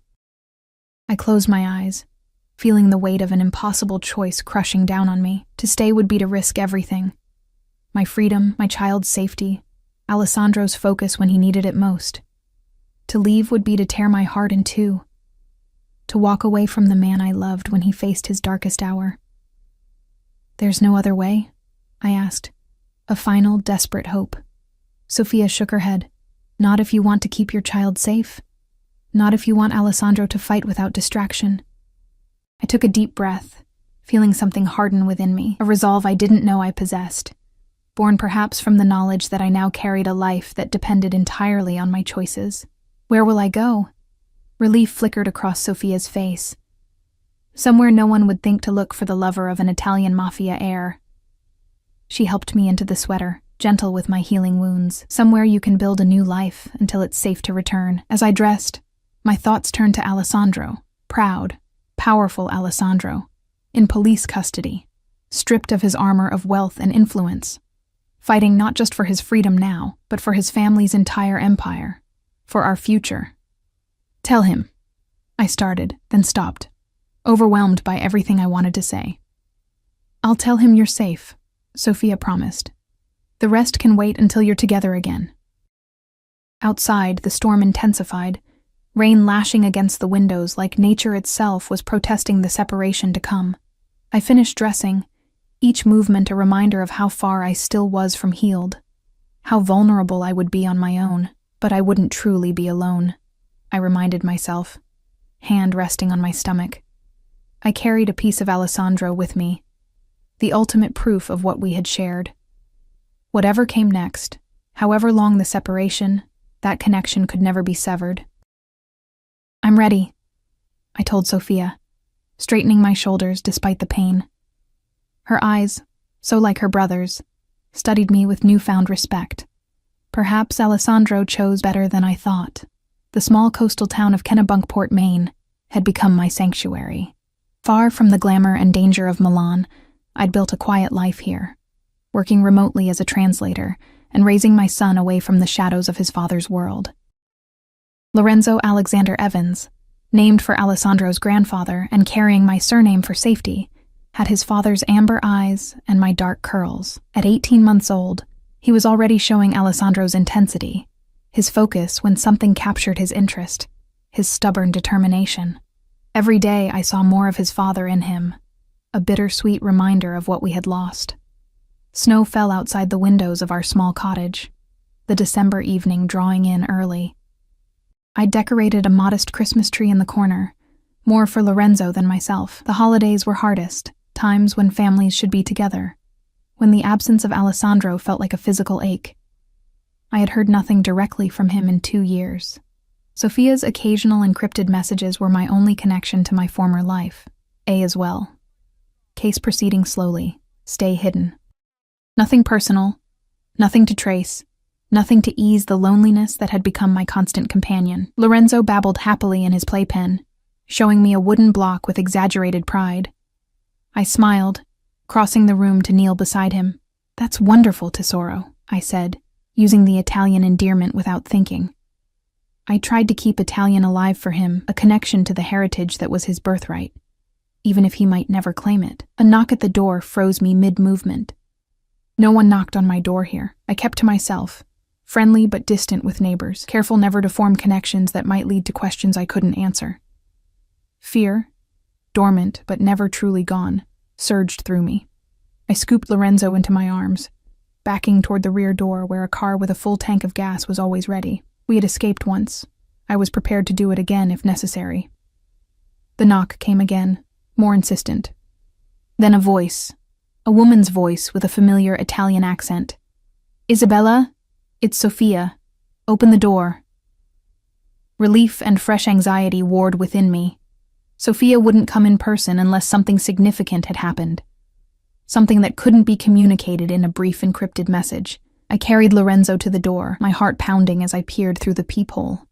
I closed my eyes, feeling the weight of an impossible choice crushing down on me. To stay would be to risk everything. My freedom, my child's safety, Alessandro's focus when he needed it most. To leave would be to tear my heart in two. To walk away from the man I loved when he faced his darkest hour. There's no other way? I asked, a final, desperate hope. Sophia shook her head. Not if you want to keep your child safe. Not if you want Alessandro to fight without distraction. I took a deep breath, feeling something harden within me, a resolve I didn't know I possessed, born perhaps from the knowledge that I now carried a life that depended entirely on my choices. Where will I go? Relief flickered across Sophia's face. Somewhere no one would think to look for the lover of an Italian mafia heir. She helped me into the sweater, gentle with my healing wounds. Somewhere you can build a new life until it's safe to return. As I dressed, my thoughts turned to Alessandro, proud, powerful Alessandro, in police custody, stripped of his armor of wealth and influence, fighting not just for his freedom now, but for his family's entire empire, for our future. Tell him. I started, then stopped, overwhelmed by everything I wanted to say. I'll tell him you're safe, Sophia promised. The rest can wait until you're together again. Outside, the storm intensified, rain lashing against the windows like nature itself was protesting the separation to come. I finished dressing, each movement a reminder of how far I still was from healed, how vulnerable I would be on my own, but I wouldn't truly be alone, I reminded myself, hand resting on my stomach. I carried a piece of Alessandro with me, the ultimate proof of what we had shared. Whatever came next, however long the separation, that connection could never be severed. I'm ready, I told Sophia, straightening my shoulders despite the pain. Her eyes, so like her brother's, studied me with newfound respect. Perhaps Alessandro chose better than I thought. The small coastal town of Kennebunkport, Maine, had become my sanctuary. Far from the glamour and danger of Milan, I'd built a quiet life here, working remotely as a translator and raising my son away from the shadows of his father's world. Lorenzo Alexander Evans, named for Alessandro's grandfather and carrying my surname for safety, had his father's amber eyes and my dark curls. At 18 months old, he was already showing Alessandro's intensity, his focus when something captured his interest, his stubborn determination. Every day I saw more of his father in him, a bittersweet reminder of what we had lost. Snow fell outside the windows of our small cottage, the December evening drawing in early. I decorated a modest Christmas tree in the corner, more for Lorenzo than myself. The holidays were hardest, times when families should be together, when the absence of Alessandro felt like a physical ache. I had heard nothing directly from him in 2 years. Sophia's occasional encrypted messages were my only connection to my former life. A as well. Case proceeding slowly. Stay hidden. Nothing personal, nothing to trace, nothing to ease the loneliness that had become my constant companion. Lorenzo babbled happily in his playpen, showing me a wooden block with exaggerated pride. I smiled, crossing the room to kneel beside him. That's wonderful, Tesoro, I said, using the Italian endearment without thinking. I tried to keep Italian alive for him, a connection to the heritage that was his birthright, even if he might never claim it. A knock at the door froze me mid-movement. No one knocked on my door here. I kept to myself, friendly but distant with neighbors, careful never to form connections that might lead to questions I couldn't answer. Fear, dormant but never truly gone, surged through me. I scooped Lorenzo into my arms, backing toward the rear door where a car with a full tank of gas was always ready. We had escaped once. I was prepared to do it again if necessary. The knock came again, more insistent. Then a voice, a woman's voice with a familiar Italian accent. Isabella, it's Sophia. Open the door. Relief and fresh anxiety warred within me. Sophia wouldn't come in person unless something significant had happened. Something that couldn't be communicated in a brief encrypted message. I carried Lorenzo to the door, my heart pounding as I peered through the peephole.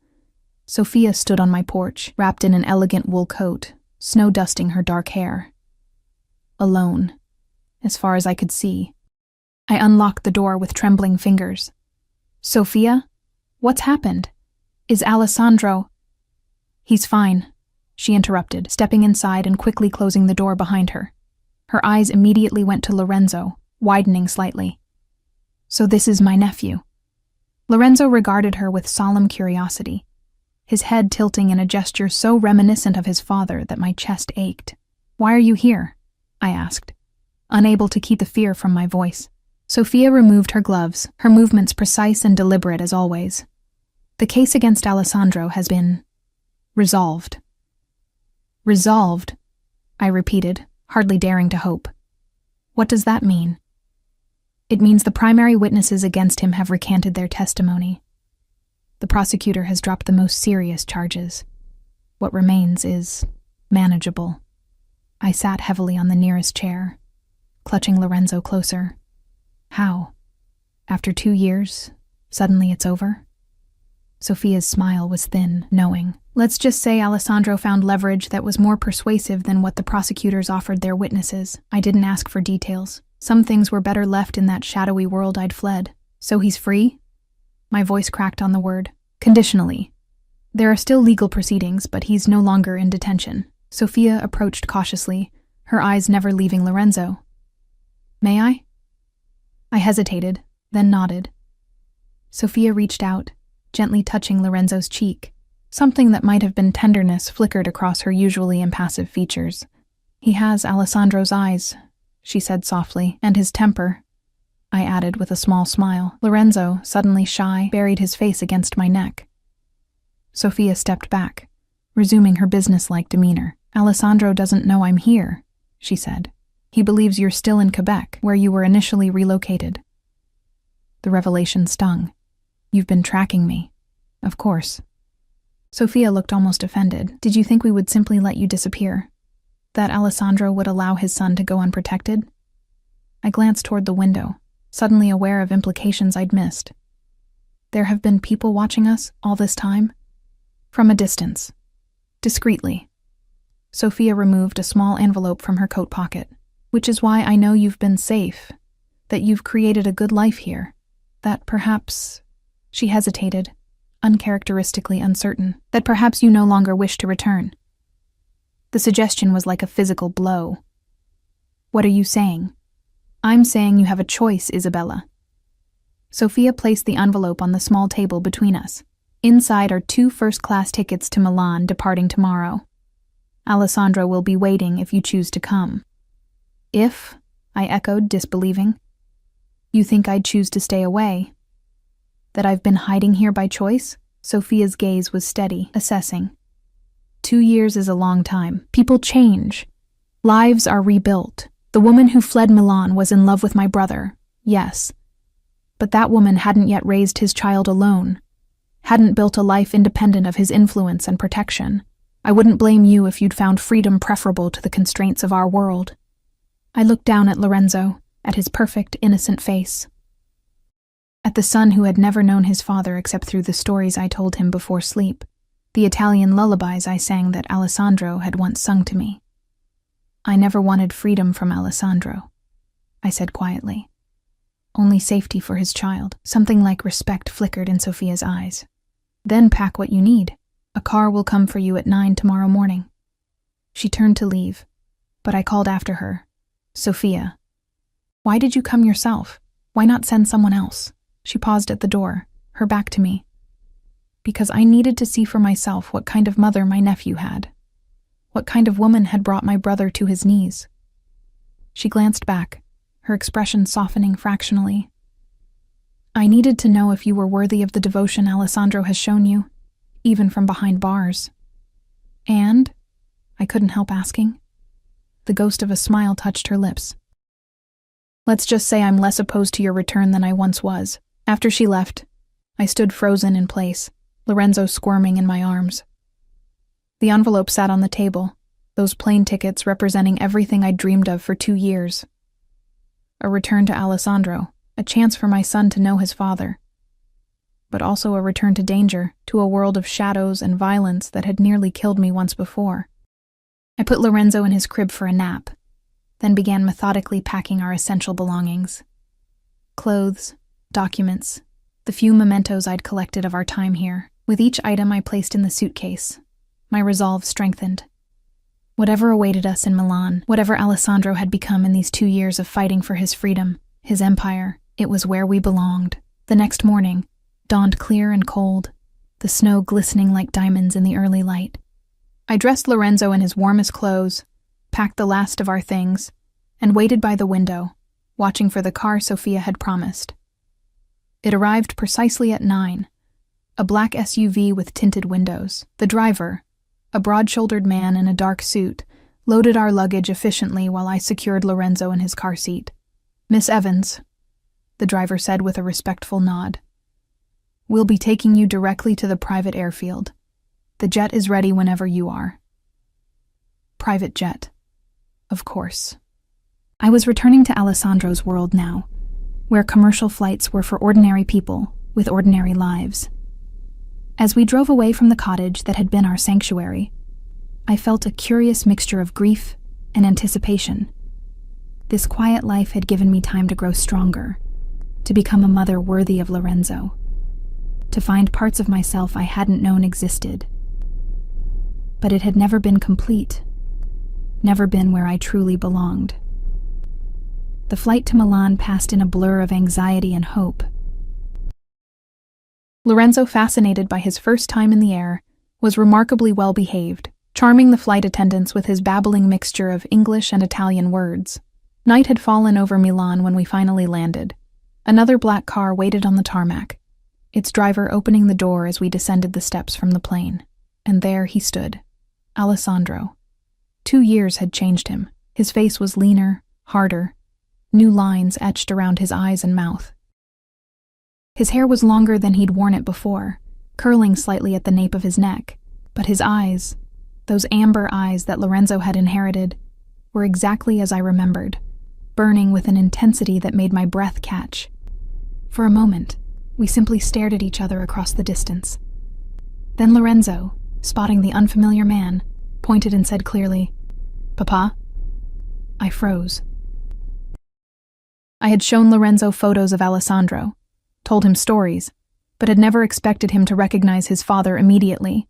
Sophia stood on my porch, wrapped in an elegant wool coat, snow dusting her dark hair. Alone, as far as I could see. I unlocked the door with trembling fingers. "Sophia? What's happened? Is Alessandro—" "He's fine," she interrupted, stepping inside and quickly closing the door behind her. Her eyes immediately went to Lorenzo, widening slightly. "So this is my nephew." Lorenzo regarded her with solemn curiosity, his head tilting in a gesture so reminiscent of his father that my chest ached. "Why are you here?" I asked, unable to keep the fear from my voice. Sophia removed her gloves, her movements precise and deliberate as always. "The case against Alessandro has been resolved." "Resolved?" I repeated, hardly daring to hope. "What does that mean?" "It means the primary witnesses against him have recanted their testimony. The prosecutor has dropped the most serious charges. What remains is manageable." I sat heavily on the nearest chair, clutching Lorenzo closer. "How? After 2 years, suddenly it's over?" Sophia's smile was thin, knowing. "Let's just say Alessandro found leverage that was more persuasive than what the prosecutors offered their witnesses. I didn't ask for details. Some things were better left in that shadowy world I'd fled. So he's free?" My voice cracked on the word. "Conditionally. There are still legal proceedings, but he's no longer in detention." Sophia approached cautiously, her eyes never leaving Lorenzo. "May I?" I hesitated, then nodded. Sophia reached out, gently touching Lorenzo's cheek. Something that might have been tenderness flickered across her usually impassive features. "He has Alessandro's eyes," she said softly, "and his temper," I added with a small smile. Lorenzo, suddenly shy, buried his face against my neck. Sophia stepped back, resuming her businesslike demeanor. "Alessandro doesn't know I'm here," she said. "He believes you're still in Quebec, where you were initially relocated." The revelation stung. "You've been tracking me." "Of course." Sophia looked almost offended. "Did you think we would simply let you disappear? That Alessandro would allow his son to go unprotected?" I glanced toward the window, suddenly aware of implications I'd missed. "There have been people watching us all this time?" "From a distance. Discreetly." Sophia removed a small envelope from her coat pocket. "Which is why I know you've been safe, that you've created a good life here, that perhaps—" She hesitated, uncharacteristically uncertain. "That perhaps you no longer wish to return." The suggestion was like a physical blow. "What are you saying?" "I'm saying you have a choice, Isabella." Sophia placed the envelope on the small table between us. "Inside are 2 first-class tickets to Milan departing tomorrow. Alessandro will be waiting if you choose to come." "If?" I echoed, disbelieving. "You think I'd choose to stay away? That I've been hiding here by choice?" Sophia's gaze was steady, assessing. 2 years is a long time. People change. Lives are rebuilt. The woman who fled Milan was in love with my brother, yes. But that woman hadn't yet raised his child alone, hadn't built a life independent of his influence and protection. I wouldn't blame you if you'd found freedom preferable to the constraints of our world. I looked down at Lorenzo, at his perfect, innocent face. At the son who had never known his father except through the stories I told him before sleep, the Italian lullabies I sang that Alessandro had once sung to me. "I never wanted freedom from Alessandro," I said quietly. "Only safety for his child." Something like respect flickered in Sophia's eyes. "Then pack what you need. A car will come for you at 9 tomorrow morning." She turned to leave, but I called after her. "Sophia, why did you come yourself? Why not send someone else?" She paused at the door, her back to me. "Because I needed to see for myself what kind of mother my nephew had. What kind of woman had brought my brother to his knees." She glanced back, her expression softening fractionally. "I needed to know if you were worthy of the devotion Alessandro has shown you, even from behind bars." "And?" I couldn't help asking. The ghost of a smile touched her lips. "Let's just say I'm less opposed to your return than I once was." After she left, I stood frozen in place, Lorenzo squirming in my arms. The envelope sat on the table, those plane tickets representing everything I'd dreamed of for 2 years. A return to Alessandro, a chance for my son to know his father. But also a return to danger, to a world of shadows and violence that had nearly killed me once before. I put Lorenzo in his crib for a nap, then began methodically packing our essential belongings. Clothes, documents, the few mementos I'd collected of our time here. With each item I placed in the suitcase, my resolve strengthened. Whatever awaited us in Milan, whatever Alessandro had become in these 2 years of fighting for his freedom, his empire, it was where we belonged. The next morning dawned clear and cold, the snow glistening like diamonds in the early light. I dressed Lorenzo in his warmest clothes, packed the last of our things, and waited by the window, watching for the car Sophia had promised. It arrived precisely at 9, a black SUV with tinted windows. The driver, a broad-shouldered man in a dark suit, loaded our luggage efficiently while I secured Lorenzo in his car seat. "Miss Evans," the driver said with a respectful nod, "we'll be taking you directly to the private airfield. The jet is ready whenever you are." Private jet. Of course. I was returning to Alessandro's world now, where commercial flights were for ordinary people with ordinary lives. As we drove away from the cottage that had been our sanctuary, I felt a curious mixture of grief and anticipation. This quiet life had given me time to grow stronger, to become a mother worthy of Lorenzo, to find parts of myself I hadn't known existed. But it had never been complete, never been where I truly belonged. The flight to Milan passed in a blur of anxiety and hope. Lorenzo, fascinated by his first time in the air, was remarkably well behaved, charming the flight attendants with his babbling mixture of English and Italian words. Night had fallen over Milan when we finally landed. Another black car waited on the tarmac, its driver opening the door as we descended the steps from the plane. And there he stood, Alessandro. 2 years had changed him. His face was leaner, harder, new lines etched around his eyes and mouth. His hair was longer than he'd worn it before, curling slightly at the nape of his neck, but his eyes, those amber eyes that Lorenzo had inherited, were exactly as I remembered, burning with an intensity that made my breath catch. For a moment, we simply stared at each other across the distance. Then Lorenzo, spotting the unfamiliar man, pointed and said clearly, "Papa?" I froze. I had shown Lorenzo photos of Alessandro, told him stories, but had never expected him to recognize his father immediately.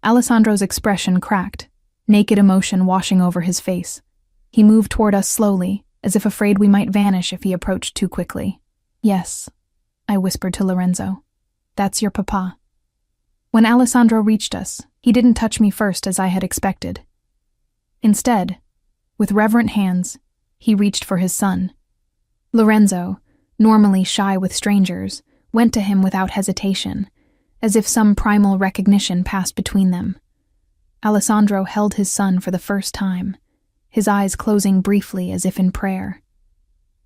Alessandro's expression cracked, naked emotion washing over his face. He moved toward us slowly, as if afraid we might vanish if he approached too quickly. "Yes," I whispered to Lorenzo. "That's your papa." When Alessandro reached us, he didn't touch me first as I had expected. Instead, with reverent hands, he reached for his son. Lorenzo, normally shy with strangers, went to him without hesitation, as if some primal recognition passed between them. Alessandro held his son for the first time, his eyes closing briefly as if in prayer.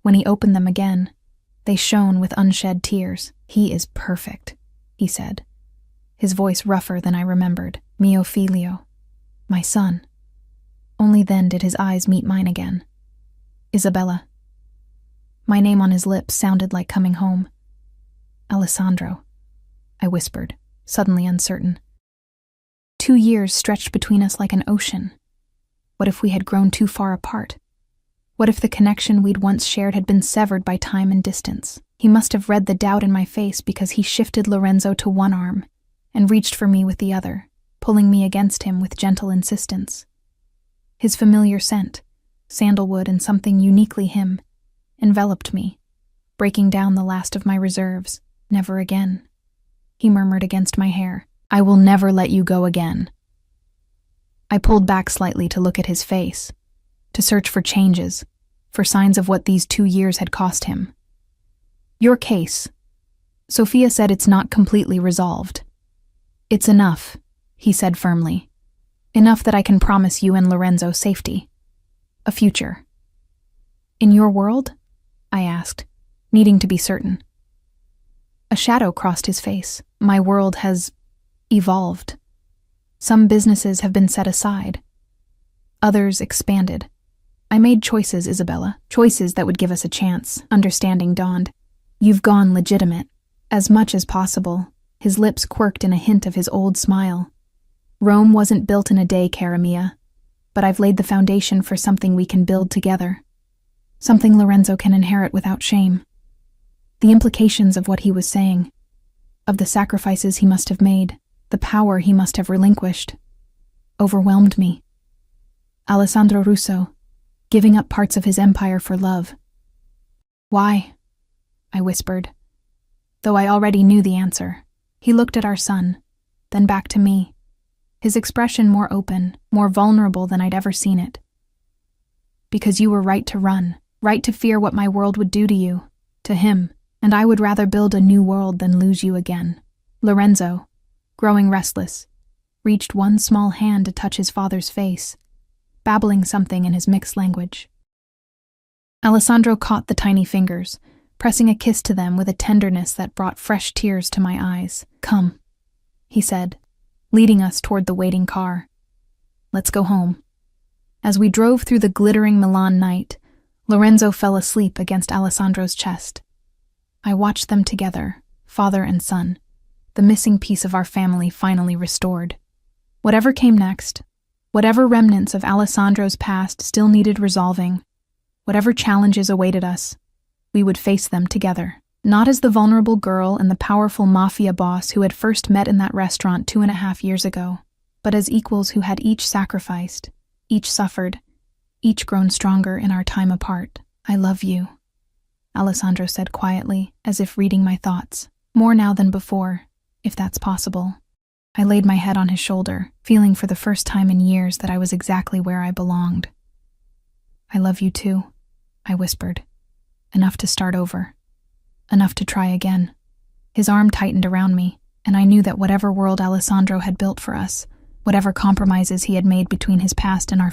When he opened them again, they shone with unshed tears. "He is perfect," he said, his voice rougher than I remembered. "Mio figlio," my son. Only then did his eyes meet mine again. "Isabella." My name on his lips sounded like coming home. "Alessandro," I whispered, suddenly uncertain. 2 years stretched between us like an ocean. What if we had grown too far apart? What if the connection we'd once shared had been severed by time and distance? He must have read the doubt in my face because he shifted Lorenzo to one arm and reached for me with the other, pulling me against him with gentle insistence. His familiar scent, sandalwood and something uniquely him, enveloped me, breaking down the last of my reserves. "Never again," he murmured against my hair. "I will never let you go again." I pulled back slightly to look at his face, to search for changes, for signs of what these 2 years had cost him. "Your case," Sophia said, "it's not completely resolved." "It's enough," he said firmly. "Enough that I can promise you and Lorenzo safety. A future." "In your world?" I asked, needing to be certain. A shadow crossed his face. "My world has evolved. Some businesses have been set aside. Others expanded. I made choices, Isabella, choices that would give us a chance. Understanding dawned. You've gone legitimate. As much as possible. His lips quirked in a hint of his old smile. Rome wasn't built in a day, cara mia, but I've laid the foundation for something we can build together. Something Lorenzo can inherit without shame. The implications of what he was saying, of the sacrifices he must have made, the power he must have relinquished, overwhelmed me. Alessandro Russo, giving up parts of his empire for love. Why? I whispered, though I already knew the answer. He looked at our son, then back to me, his expression more open, more vulnerable than I'd ever seen it. Because you were right to run, right to fear what my world would do to you, to him, and I would rather build a new world than lose you again. Lorenzo, growing restless, reached one small hand to touch his father's face, babbling something in his mixed language. Alessandro caught the tiny fingers, pressing a kiss to them with a tenderness that brought fresh tears to my eyes. Come, he said, leading us toward the waiting car. Let's go home. As we drove through the glittering Milan night, Lorenzo fell asleep against Alessandro's chest. I watched them together, father and son, the missing piece of our family finally restored. Whatever came next, whatever remnants of Alessandro's past still needed resolving, whatever challenges awaited us, we would face them together. Not as the vulnerable girl and the powerful mafia boss who had first met in that restaurant 2.5 years ago, but as equals who had each sacrificed, each suffered, each grown stronger in our time apart. I love you, Alessandro said quietly, as if reading my thoughts. More now than before, if that's possible. I laid my head on his shoulder, feeling for the first time in years that I was exactly where I belonged. I love you too, I whispered. Enough to start over. Enough to try again. His arm tightened around me, and I knew that whatever world Alessandro had built for us, whatever compromises he had made between his past and our